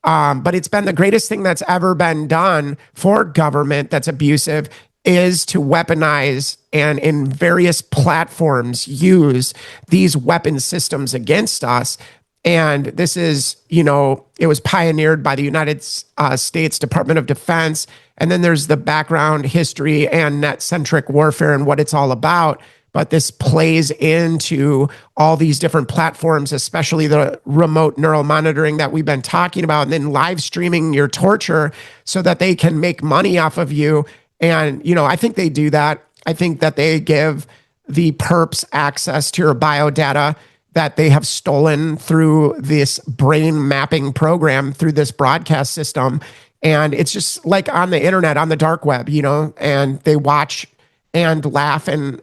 But it's been the greatest thing that's ever been done for government that's abusive, is to weaponize and in various platforms use these weapon systems against us. And this is, it was pioneered by the United States Department of Defense. And then there's the background history and net-centric warfare and what it's all about. But this plays into all these different platforms, especially the remote neural monitoring that we've been talking about, and then live streaming your torture so that they can make money off of you. And, I think they do that. I think that they give the perps access to your biodata that they have stolen through this brain mapping program, through this broadcast system. And it's just like on the internet, on the dark web, and they watch and laugh and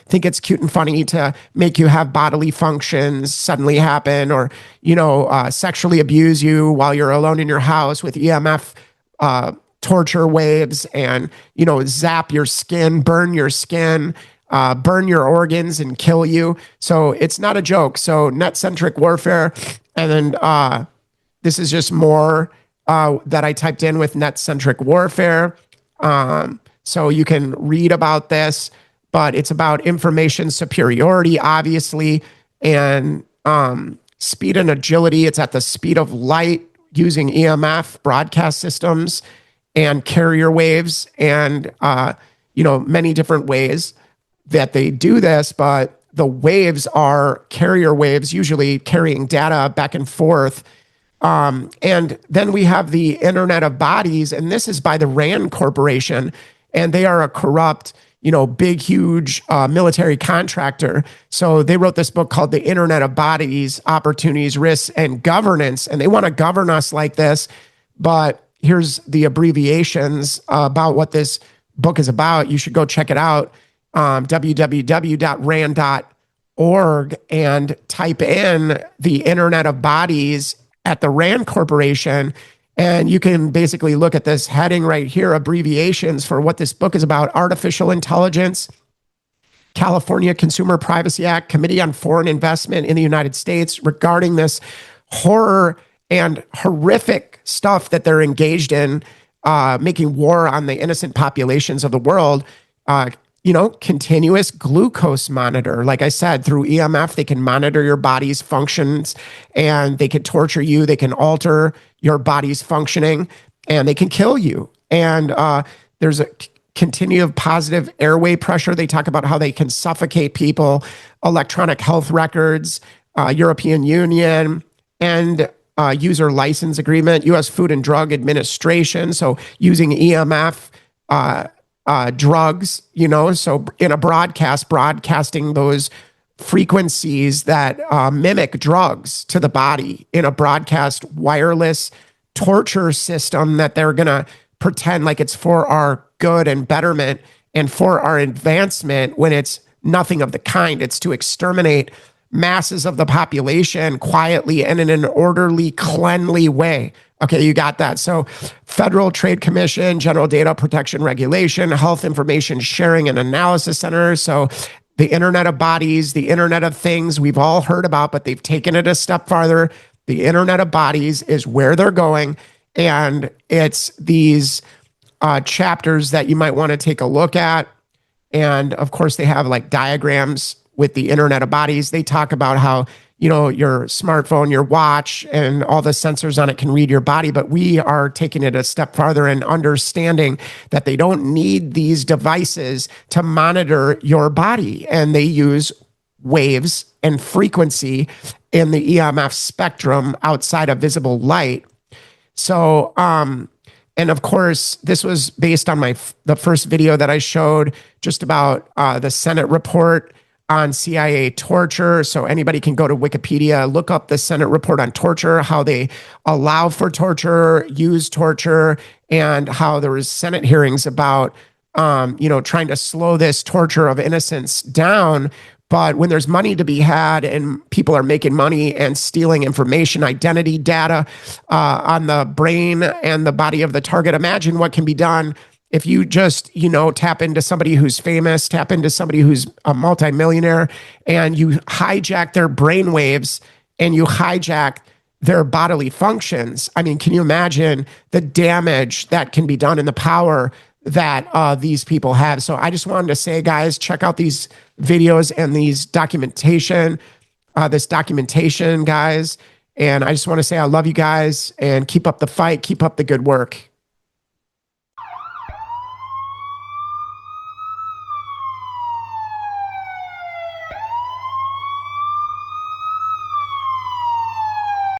think it's cute and funny to make you have bodily functions suddenly happen, or, sexually abuse you while you're alone in your house with EMF torture waves and, zap your skin, burn your skin, burn your organs and kill you. So it's not a joke. So net-centric warfare. And then this is just more that I typed in with net-centric warfare. So you can read about this, but it's about information superiority, obviously, and speed and agility. It's at the speed of light using EMF broadcast systems and carrier waves and, many different ways that they do this. But the waves are carrier waves, usually carrying data back and forth. And then we have the Internet of Bodies, and this is by the RAND Corporation, and they are a corrupt, big, huge military contractor. So they wrote this book called The Internet of Bodies, Opportunities, Risks, and Governance, and they want to govern us like this. But here's the abbreviations about what this book is about. You should go check it out, www.rand.org, and type in the Internet of Bodies at the RAND Corporation, and you can basically look at this heading right here, abbreviations for what this book is about: artificial intelligence, California Consumer Privacy Act, Committee on Foreign Investment in the United States, regarding this horror and horrific stuff that they're engaged in, making war on the innocent populations of the world. Continuous glucose monitor. Like I said, through EMF, they can monitor your body's functions, and they can torture you. They can alter your body's functioning, and they can kill you. And there's a continued positive airway pressure. They talk about how they can suffocate people, electronic health records, European Union, and user license agreement, U.S. Food and Drug Administration. So using EMF, drugs, so in a broadcasting those frequencies that mimic drugs to the body in a broadcast wireless torture system that they're going to pretend like it's for our good and betterment and for our advancement, when it's nothing of the kind. It's to exterminate masses of the population quietly and in an orderly, cleanly way. Okay, you got that. So Federal Trade Commission, General Data Protection Regulation, Health Information Sharing and Analysis Center. So the Internet of Bodies, the Internet of Things, we've all heard about, but they've taken it a step farther. The Internet of Bodies is where they're going. And it's these chapters that you might want to take a look at. And of course, they have like diagrams with the Internet of Bodies. They talk about how, your smartphone, your watch, and all the sensors on it can read your body. But we are taking it a step farther and understanding that they don't need these devices to monitor your body. And they use waves and frequency in the EMF spectrum outside of visible light. So, and of course, this was based on the first video that I showed just about the Senate report on CIA torture. So anybody can go to Wikipedia, look up the Senate report on torture, how they allow for torture, use torture, and how there was Senate hearings about, trying to slow this torture of innocents down. But when there's money to be had and people are making money and stealing information, identity data on the brain and the body of the target, imagine what can be done if you just, tap into somebody who's famous, tap into somebody who's a multimillionaire, and you hijack their brain waves and you hijack their bodily functions. I mean, can you imagine the damage that can be done and the power that these people have? So I just wanted to say, guys, check out these videos and this documentation, guys. And I just want to say I love you guys, and keep up the fight, keep up the good work.